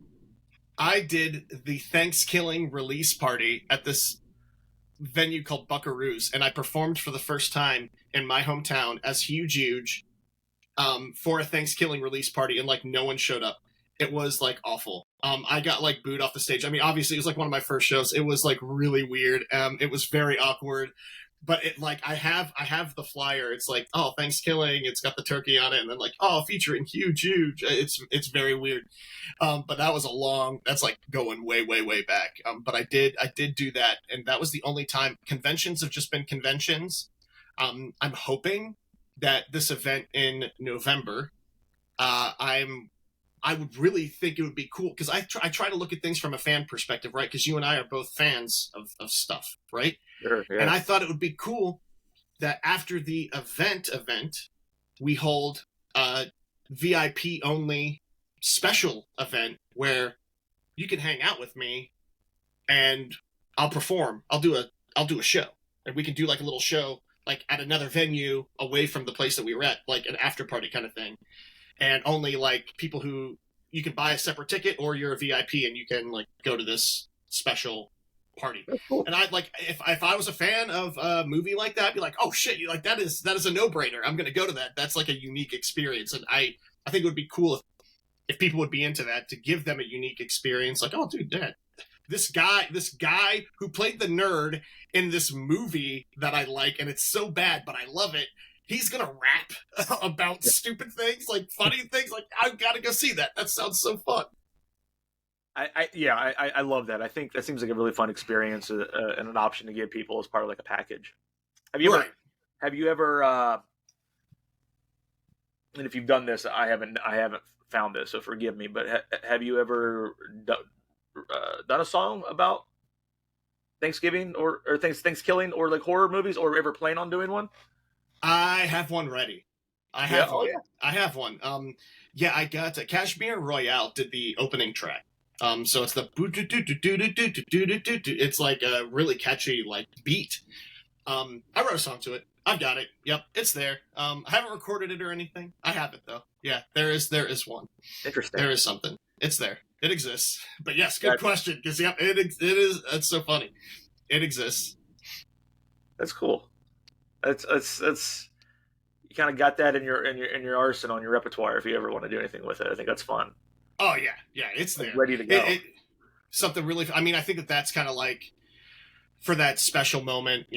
I did the Thankskilling release party at this venue called Buckaroos, and I performed for the first time in my hometown as Huge Euge for a Thankskilling release party, and like no one showed up. It was like awful. I got like booed off the stage. I mean, obviously it was like one of my first shows. It was like really weird. It was very awkward. But it like I have the flyer. It's like, oh, Thankskilling. It's got the turkey on it, and then like, oh, featuring Huge Euge. It's very weird. But that was that's like going way way back. But I did do that, and that was the only time. Conventions have just been conventions. I'm hoping that this event in November, I would really think it would be cool because I try to look at things from a fan perspective, right? Because you and I are both fans of stuff, right? Sure, yeah. And I thought it would be cool that after the event, we hold a VIP only special event where you can hang out with me and I'll perform. I'll do a show, and we can do like a little show like at another venue away from the place that we were at, like an after party kind of thing. And only like people who you can buy a separate ticket, or you're a VIP and you can like go to this special party. That's cool. And I'd like if I was a fan of a movie like that, I'd be like, oh shit, you like that is a no-brainer. I'm gonna go to that. That's like a unique experience. And I think it would be cool if people would be into that, to give them a unique experience. Like, oh dude, Dad, this guy who played the nerd in this movie that I like, and it's so bad, but I love it. He's gonna rap about stupid things, like funny things. Like, I've got to go see that. That sounds so fun. I love that. I think that seems like a really fun experience and an option to give people as part of like a package. Have you ever? Right. have you ever and if you've done this, I haven't found this, so forgive me, but have you ever done a song about Thanksgiving or Thanksgiving or like horror movies, or ever plan on doing one? I have one ready. I Yeah. have Oh one. yeah. I have one. Yeah, I got Kashmir Royale did the opening track. So it's the it's like a really catchy like beat. I wrote a song to it. I've got it. Yep, it's there. I haven't recorded it or anything. I have it though. Yeah, there is one. Interesting. There is something. It's there. It exists. But yes, good That, question. Because yep, it is. That's so funny. It exists. that's cool. That's you kind of got that in your arsenal, in your repertoire if you ever want to do anything with it. I think that's fun. Oh yeah, yeah, it's Like there. ready to go. It something really. I mean, I think that's kind of like for that special moment,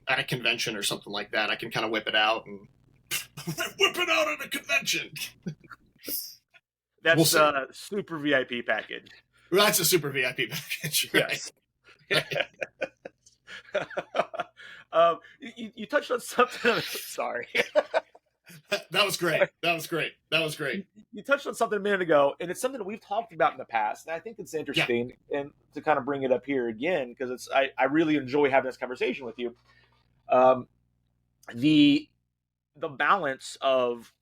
at a convention or something like that. I can kind of whip it out and whip it out at a convention. That's We'll super VIP package. Well, that's a super VIP package, right? Yes. You touched on something. Sorry. That was great. That was great. That was great. You touched on something a minute ago, and it's something that we've talked about in the past, and I think it's interesting, and to kind of bring it up here again because I really enjoy having this conversation with you. The the balance of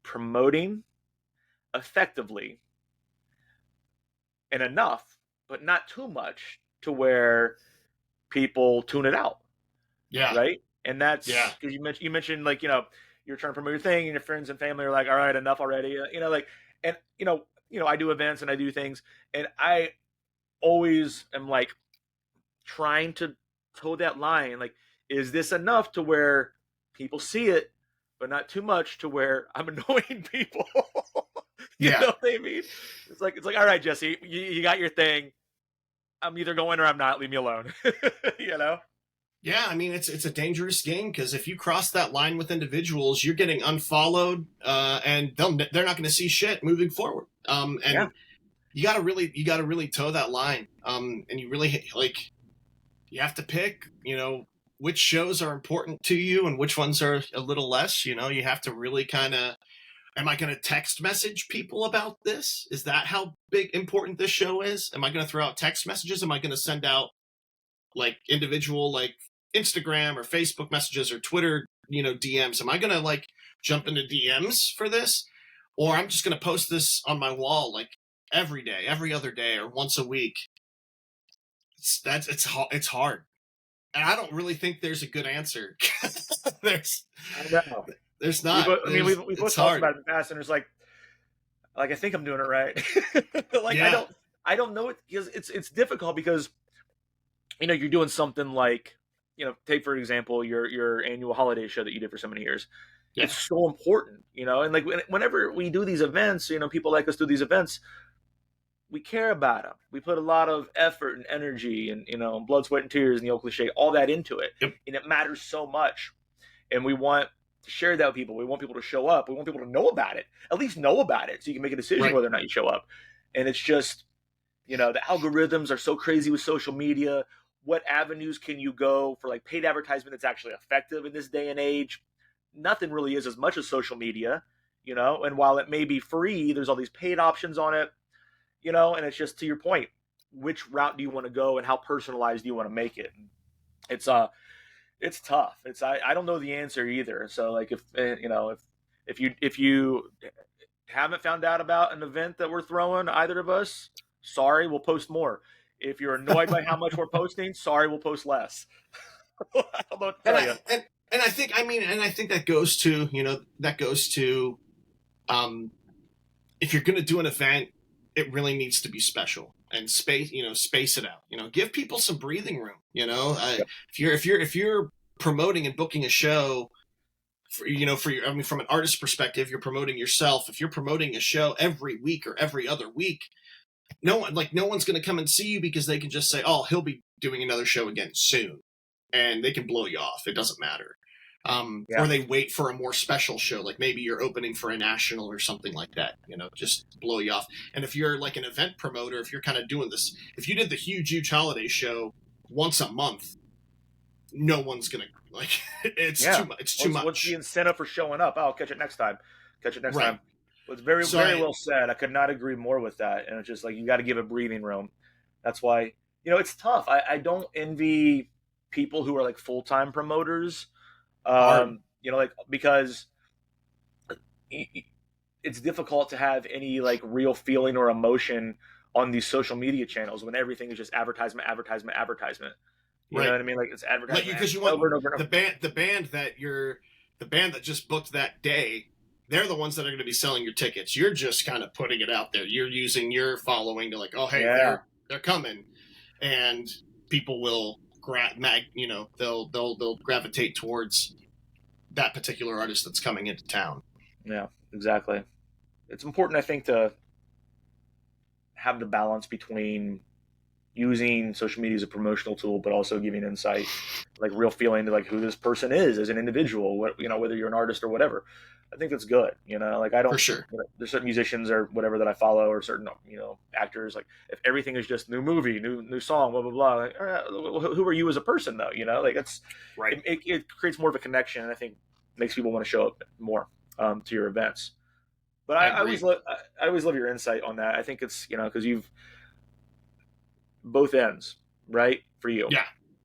promoting effectively and enough, but not too much to where people tune it out, Yeah. right? And that's Yeah. because you mentioned like you're trying to promote your thing, and your friends and family are like, all right, enough already, like, and I do events and I do things, and I always am like trying to toe that line, like, is this enough to where people see it, but not too much to where I'm annoying people? You Yeah. know what I mean? It's like, all right, Jesse, you got your thing. I'm either going or I'm not. Leave me alone. you know? Yeah, I mean it's a dangerous game because if you cross that line with individuals, you're getting unfollowed, and they're not going to see shit moving forward. And Yeah. you got to really toe that line. And you really like you have to pick, which shows are important to you and which ones are a little less. You have to really kind of. Am I going to text message people about this? Is that how big important this show is? Am I going to throw out text messages? Am I going to send out like individual like Instagram or Facebook messages or Twitter, DMs? Am I going to like jump into DMs for this? Or I'm just going to post this on my wall like every day, every other day, or once a week? It's hard. And I don't really think there's a good answer. I know. There's not. We've both talked about it in the past, and it's like I think I'm doing it right. Like, Yeah. I don't know it because it's difficult because you're doing something like take for example your annual holiday show that you did for so many years. Yeah. It's so important, and like whenever we do these events, people like us do these events, we care about them. We put a lot of effort and energy and blood, sweat, and tears, and the old cliche, all that into it. Yep. And it matters so much. And we want to share that with people. We want people to show up. We want people to know about it, at least know about it, so you can make a decision Right. whether or not you show up. And it's just, the algorithms are so crazy with social media. What avenues can you go for like paid advertisement that's actually effective in this day and age? Nothing really is as much as social media, and while it may be free, there's all these paid options on it, and it's just to your point, which route do you want to go and how personalized do you want to make it? It's tough. I don't know the answer either. So like if you haven't found out about an event that we're throwing, either of us, sorry, we'll post more. If you're annoyed by how much we're posting, sorry, we'll post less. I don't know what to tell you. And I think that goes to if you're going to do an event, it really needs to be special and space it out. Give people some breathing room. Yep. If you're promoting and booking a show, from an artist perspective, you're promoting yourself. If you're promoting a show every week or every other week, no one's going to come and see you because they can just say, "Oh, he'll be doing another show again soon," and they can blow you off. It doesn't matter. Yeah. Or they wait for a more special show, like maybe you're opening for a national or something like that, just blow you off. And if you're like an event promoter, if you're kind of doing this, if you did the Huge Euge holiday show once a month, no one's going to Like it's Yeah. too much. It's too What's the much. incentive for showing up? I'll catch it next time. Catch it next Right. time. It's very, So very I well said. I could not agree more with that. And it's just like you got to give it breathing room. That's why it's tough. I don't envy people who are like full time promoters. hard. Like because it's difficult to have any like real feeling or emotion on these social media channels when everything is just advertisement, advertisement, advertisement. You know Right. what I mean? Like it's Like you advertisement because you over want and over and over. the band that just booked that day. They're the ones that are going to be selling your tickets. You're just kind of putting it out there. You're using your following to like, oh hey, Yeah, they're coming, and people will they'll gravitate towards that particular artist that's coming into town. yeah, exactly. It's important, I think, to have the balance between using social media as a promotional tool, but also giving insight, like real feeling to like who this person is as an individual. Whether you're an artist or whatever. I think that's good. Like I For don't. sure. There's certain musicians or whatever that I follow, or certain actors. Like if everything is just new movie, new song, blah blah blah. Like, who are you as a person though? Like Right. it creates more of a connection, and I think makes people want to show up more to your events. But I I always agree. love I always love your insight on that. I think it's because you've both ends, right? For you, Yeah.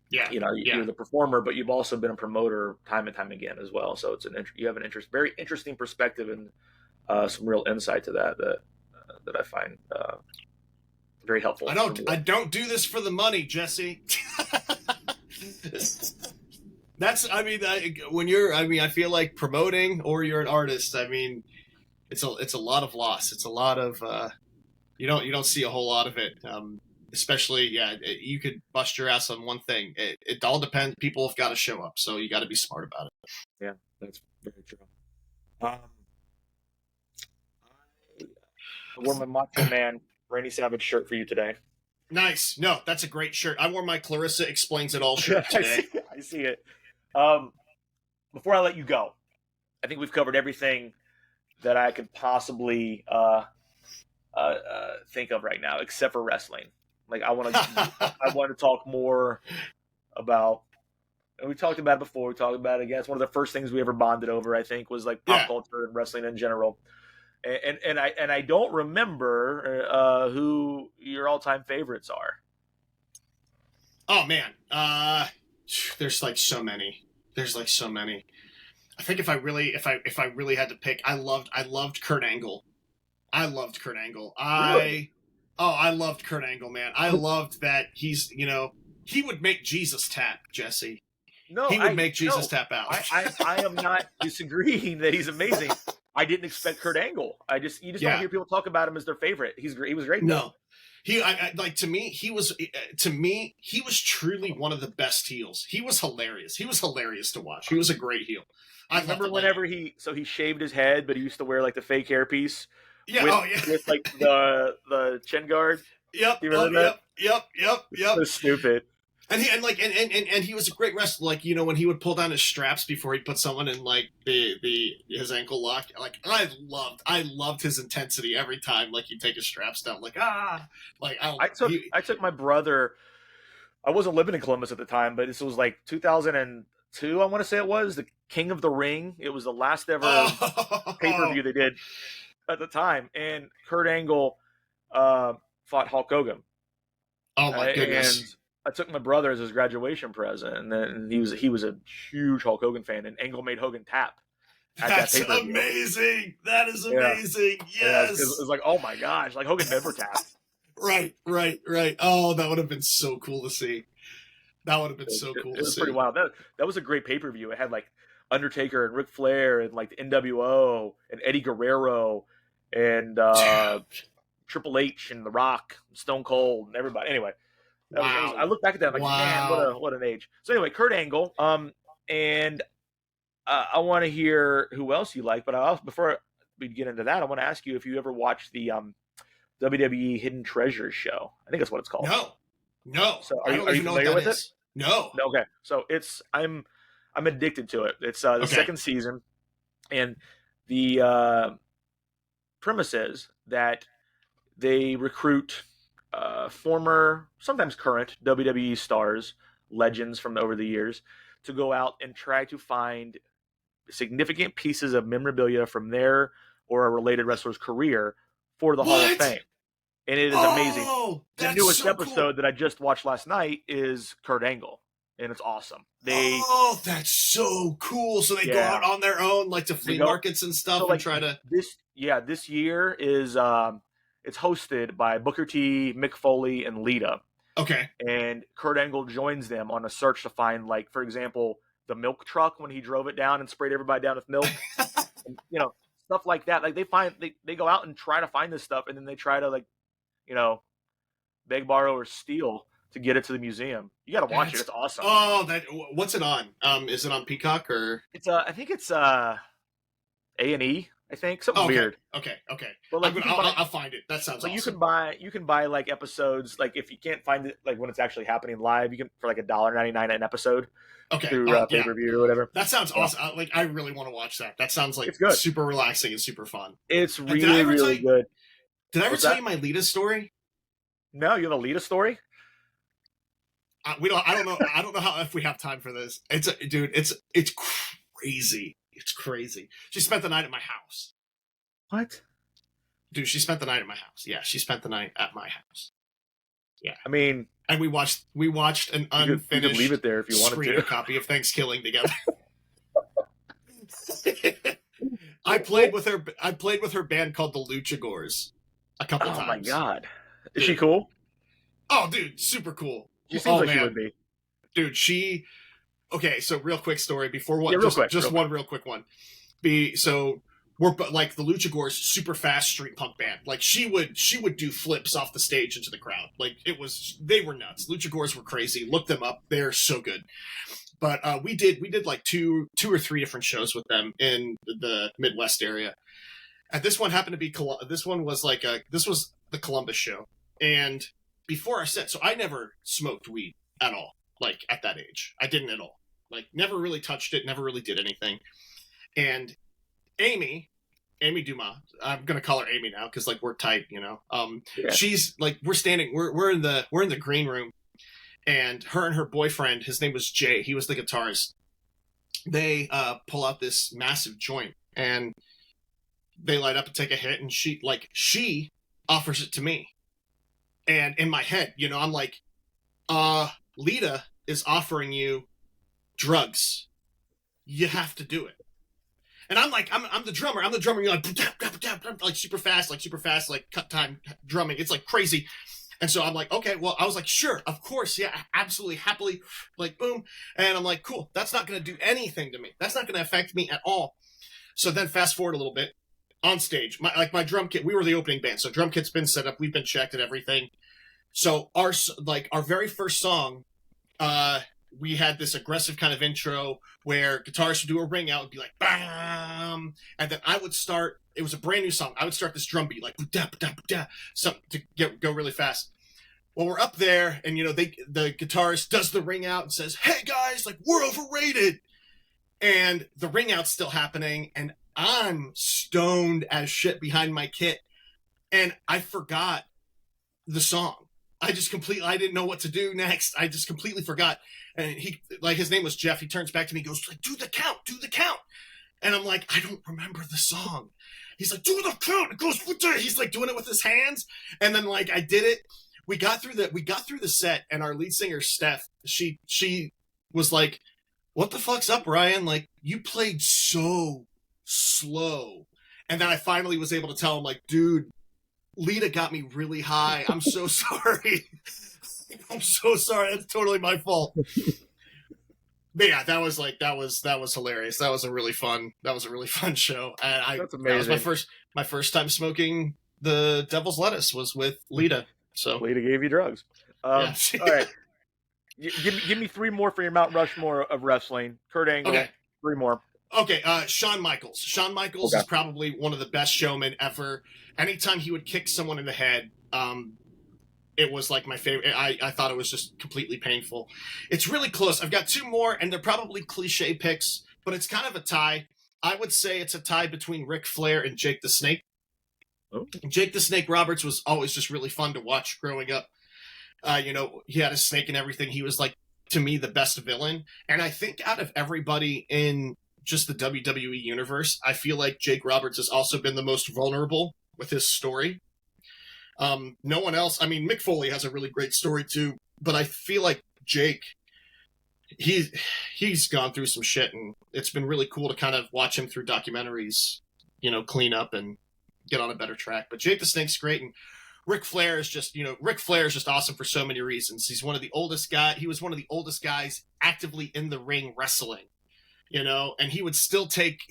Yeah. Yeah. you're the performer, but you've also been a promoter time and time again as well. So you have an very interesting perspective and some real insight to that I find very helpful for me. I don't do this for the money, Jesse. That's when you're I feel like promoting or you're an artist. It's a lot of loss. It's a lot of you don't see a whole lot of it. Especially you could bust your ass on one thing. It all depends. People have got to show up, so you got to be smart about it. Yeah, that's very true. Um, I wore my Macho Man Randy Savage shirt for you today. Nice. No, that's a great shirt. I wore my Clarissa Explains It All shirt I today. see. I see it. Um, Before I let you go, I think we've covered everything that I could possibly think of right now, except for wrestling. Like I want to talk more about. And we talked about it before. We talked about it again. It's one of the first things we ever bonded over. I think was like pop Yeah. culture and wrestling in general. And I don't remember who your all time favorites are. Oh man. There's like so many. There's like so many. I think if I really had to pick, I loved Kurt Angle. I loved Kurt Angle. Really? I loved Kurt Angle, man. I loved that he would make Jesus tap, Jesse. No, He would make no, Jesus tap out. I am not disagreeing that he's amazing. I didn't expect Kurt Angle. You just don't Yeah. hear people talk about him as their favorite. He was great though. No. To me he was truly one of the best heels. He was hilarious. He was hilarious to watch. He was a great heel. I Remember loved whenever he shaved his head, but he used to wear like the fake hairpiece Yeah. with Oh yeah. with like the chin guard. Yep. Do you Oh remember that? yep. So stupid. And he was a great wrestler. Like when he would pull down his straps before he put someone in like his ankle lock. Like I loved his intensity every time. Like he'd take his straps down. Like I took my brother. I wasn't living in Columbus at the time, but this was like 2002. I want to say it was the King of the Ring. It was the last ever pay per view they did at the time, and Kurt Angle fought Hulk Hogan. Oh my goodness. And I took my brother as his graduation present, and then he was a huge Hulk Hogan fan, and Angle made Hogan tap at That's that pay-per-view. amazing. That is Yeah. amazing. Yeah, Yes. it was like, oh my gosh, like Hogan never tapped. Right. Oh, that would have been so cool to see. That would have been so cool It to was see. pretty wild. That was a great pay-per-view. It had like Undertaker and Ric Flair and like the NWO and Eddie Guerrero and Triple H and The Rock, and Stone Cold, and everybody. Anyway, I look back at that I'm like, man, what an age. So anyway, Kurt Angle. And I want to hear who else you like, but before we get into that, I want to ask you if you ever watched the WWE Hidden Treasures show. I think that's what it's called. No. So I don't even know what that is. No. Okay. So I'm addicted to it. It's the second season, and the premise is that they recruit former, sometimes current WWE stars, legends from over the years, to go out and try to find significant pieces of memorabilia from their or a related wrestler's career for the Hall of What? Fame. And it is amazing. Oh, The that's newest so cool. episode that I just watched last night is Kurt Angle, and it's awesome. Oh, that's so cool. So they go out on their own, like to flea markets and stuff, and try to. This year is it's hosted by Booker T, Mick Foley, and Lita. Okay. And Kurt Angle joins them on a search to find, like, for example, the milk truck when he drove it down and sprayed everybody down with milk. And, stuff like that. Like they go out and try to find this stuff, and then they try to, like, beg, borrow, or steal to get it to the museum. You got to watch it. It's awesome. Oh, what's it on? Is it on Peacock or? It's I think it's A&E. I think something weird. Okay. But like I'll find it. That sounds awesome. You can buy like episodes, like if you can't find it like when it's actually happening live, you can for like $1.99 an episode. Okay. Through pay-per-view or whatever. That sounds awesome. I really want to watch that. That sounds like super relaxing and super fun. It's really good. Did I ever tell you my Lita story? No, you have a Lita story? I don't know. I don't know if we have time for this. It's crazy. It's crazy. She spent the night at my house. What? Dude, she spent the night at my house. Yeah, she spent the night at my house. Yeah. I mean, and we watched an unfinished you could leave it there if you wanted to. Copy of Thankskilling together. I played with her band called the Luchagors a couple times. Oh my god. Is she cool? Oh, dude, super cool. She seems like she would be. Dude, okay, so real quick story before what? Just one real quick one. We're like the Luchagors, super fast street punk band. Like she would do flips off the stage into the crowd. Like they were nuts. Luchagors were crazy. Look them up. They're so good. But we did like two or three different shows with them in the Midwest area. And this one happened to be this was the Columbus show. And before our set, so I never smoked weed at all. Like at that age, I didn't at all. Like never really touched it. Never really did anything. And Amy Dumas, I'm gonna call her Amy now because like we're tight, She's like we're in the green room, and her boyfriend, his name was Jay, he was the guitarist. They pull out this massive joint and they light up and take a hit, and she offers it to me, and in my head, I'm like, Lita is offering you drugs, you have to do it. And I'm like, I'm the drummer. You're like super fast, like cut time drumming. It's like crazy. And so I'm like, okay, well, I was like, sure, of course, yeah, absolutely, happily, like boom. And I'm like, cool, that's not going to do anything to me. That's not going to affect me at all. So then fast forward a little bit, on stage, my drum kit, we were the opening band. So drum kit's been set up, we've been checked and everything. So our very first song, we had this aggressive kind of intro where guitarists would do a ring out and be like, bam. And then I would start, it was a brand new song. I would start this drum beat, like, something to go really fast. Well, we're up there and, the guitarist does the ring out and says, hey guys, like, we're overrated. And the ring out's still happening. And I'm stoned as shit behind my kit. And I forgot the song. I didn't know what to do next. I just completely forgot. And he, like, his name was Jeff. He turns back to me, goes like, do the count. And I'm like, I don't remember the song. He's like, do the count. It goes, he's like doing it with his hands. And then like, I did it. We got through the set, and our lead singer, Steph, she was like, what the fuck's up, Ryan? Like, you played so slow. And then I finally was able to tell him, like, dude, Lita got me really high. I'm so sorry. I'm so sorry. That's totally my fault. But yeah, that was hilarious. That was a really fun show. And That's amazing. That was my first time smoking the Devil's Lettuce was with Lita. So Lita gave you drugs. Yeah. All right. Give me three more for your Mount Rushmore of wrestling. Kurt Angle. Okay. Three more. Okay, Shawn Michaels. Shawn Michaels is probably one of the best showmen ever. Anytime he would kick someone in the head, it was like my favorite. I thought it was just completely painful. It's really close. I've got two more, and they're probably cliche picks, but it's kind of a tie. I would say it's a tie between Ric Flair and Jake the Snake. Oh. Jake the Snake Roberts was always just really fun to watch growing up. He had a snake and everything. He was like to me, the best villain. And I think out of everybody in just the WWE universe, I feel like Jake Roberts has also been the most vulnerable with his story. No one else. I mean, Mick Foley has a really great story too, but I feel like Jake, he's gone through some shit, and it's been really cool to kind of watch him through documentaries, clean up and get on a better track. But Jake the Snake's great, and Ric Flair is just awesome for so many reasons. He was one of the oldest guys actively in the ring wrestling, and he would still take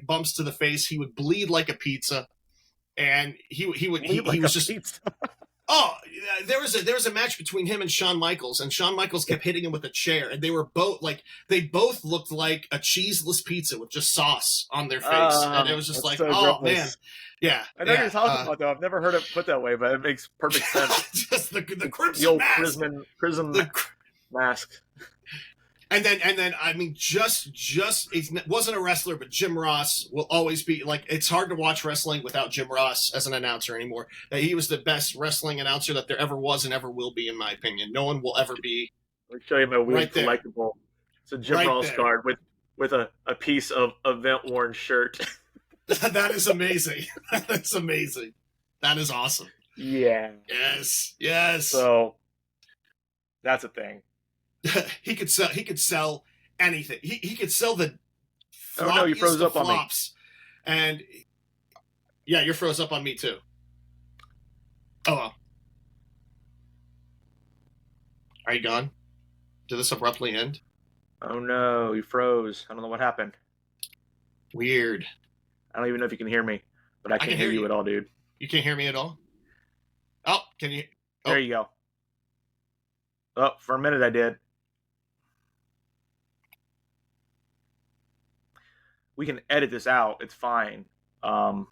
bumps to the face. He would bleed like a pizza, and he was just pizza. Oh, there was a match between him and Shawn Michaels, and Shawn Michaels kept hitting him with a chair, and they both looked like a cheeseless pizza with just sauce on their face, and it was just like, so oh gross. Man, yeah. I know you're talking about though. I've never heard it put that way, but it makes perfect sense. Just the crimson the old mask. prism mask. And then I mean, just he wasn't a wrestler, but Jim Ross will always be like. It's hard to watch wrestling without Jim Ross as an announcer anymore. That he was the best wrestling announcer that there ever was and ever will be, in my opinion. No one will ever be. Let me show you my weird collectible. It's a Jim Ross card with a piece of event worn shirt. That is amazing. That is amazing. That is awesome. Yeah. Yes. So that's a thing. He could sell anything. He could sell the oh no, you froze up flops. On me. And yeah, you're froze up on me too. Oh well. Are you gone? Did this abruptly end? Oh no, you froze. I don't know what happened. Weird. I don't even know if you can hear me, but I can't hear you at all, dude. You can't hear me at all? Oh, can you? Oh. There you go. Oh, for a minute I did. We can edit this out. It's fine. But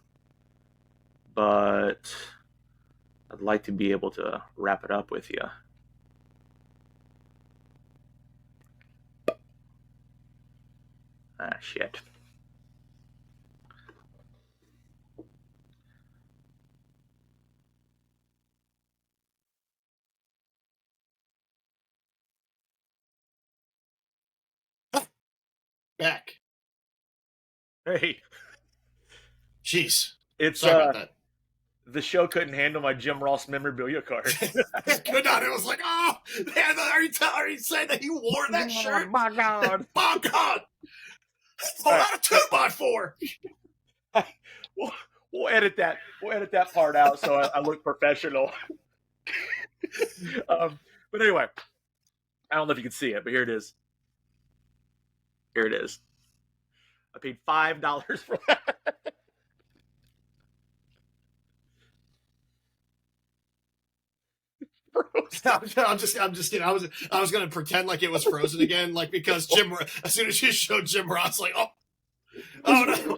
I'd like to be able to wrap it up with you. Ah, shit. Back. Hey. Jeez. It's sorry about that. The show couldn't handle my Jim Ross memorabilia card. It could not. It was like, oh, man, are you saying that he wore that shirt? My God. My God. Pull out a 2x4. We'll edit that. We'll edit that part out so I look professional. But anyway, I don't know if you can see it, but here it is. Here it is. I paid $5 for that. I'm just kidding. I was gonna pretend like it was frozen again, like because as soon as you showed Jim Ross, like oh no.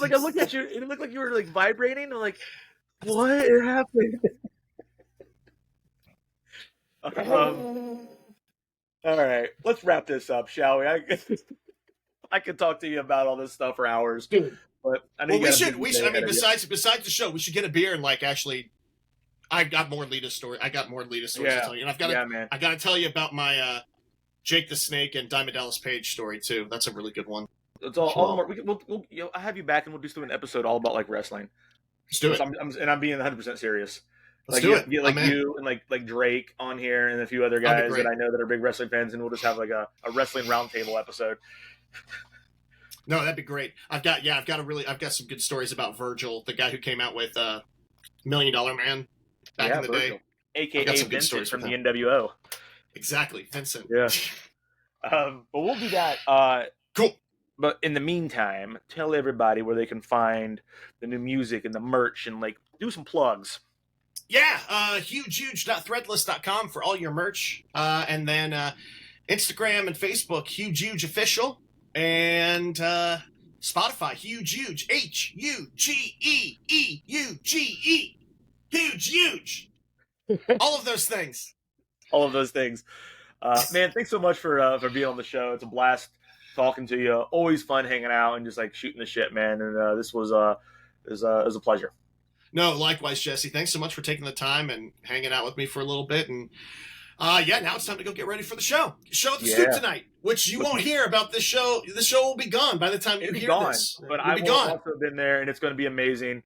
Like I looked at you, it looked like you were like vibrating. I'm like, what happened? All right, let's wrap this up, shall we? I could talk to you about all this stuff for hours, dude. But I mean, we should. I mean, besides the show, we should get a beer and like actually. I got more Lita stories to tell you, and I got to tell you about my Jake the Snake and Diamond Dallas Page story too. That's a really good one. It's all more. I'll have you back, and we'll do an episode all about like wrestling. Let's do it. I'm being 100% serious. Let's do it. Get like you and like Drake on here, and a few other guys that I know that are big wrestling fans, and we'll just have like a wrestling roundtable episode. No, that'd be great. I've got some good stories about Virgil, the guy who came out with $1 Million Man back in the Virgil. day. AKA Vincent from the NWO. Exactly, Vincent. Yeah. But we'll do that. Cool. But in the meantime, tell everybody where they can find the new music and the merch and like do some plugs. Yeah, hugeuge.threadless.com for all your merch. And then Instagram and Facebook, Huge Euge Official. And Spotify, Huge Euge, HUGEEEUGE. Huge Euge. All of those things. All of those things. Man, thanks so much for being on the show. It's a blast talking to you. Always fun hanging out and just like shooting the shit, man. And this was a pleasure. No, likewise, Jesse. Thanks so much for taking the time and hanging out with me for a little bit. And Yeah, now it's time to go get ready for the show. Show at the Stoop Yeah. tonight, which you won't hear about this show. The show will be gone by the time you It'll be hear gone, this. but It'll I be will gone. also have been there, and it's going to be amazing.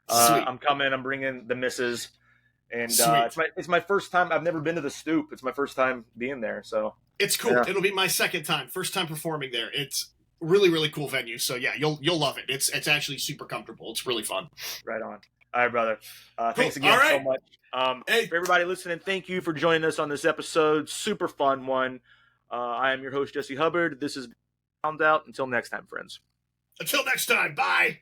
Sweet. I'm coming. I'm bringing the missus, and Sweet. it's my first time. I've never been to the Stoop. It's my first time being there, so It's cool. Yeah. It'll be my second time, first time performing there. It's really, really cool venue. So yeah, you'll love it. It's actually super comfortable. It's really fun. Right on. All right, brother. Thanks Cool. again All right. so much. Hey. For everybody listening, thank you for joining us on this episode. Super fun one. I am your host, Jesse Hubbard. This is Found Out. Until next time, friends. Until next time. Bye.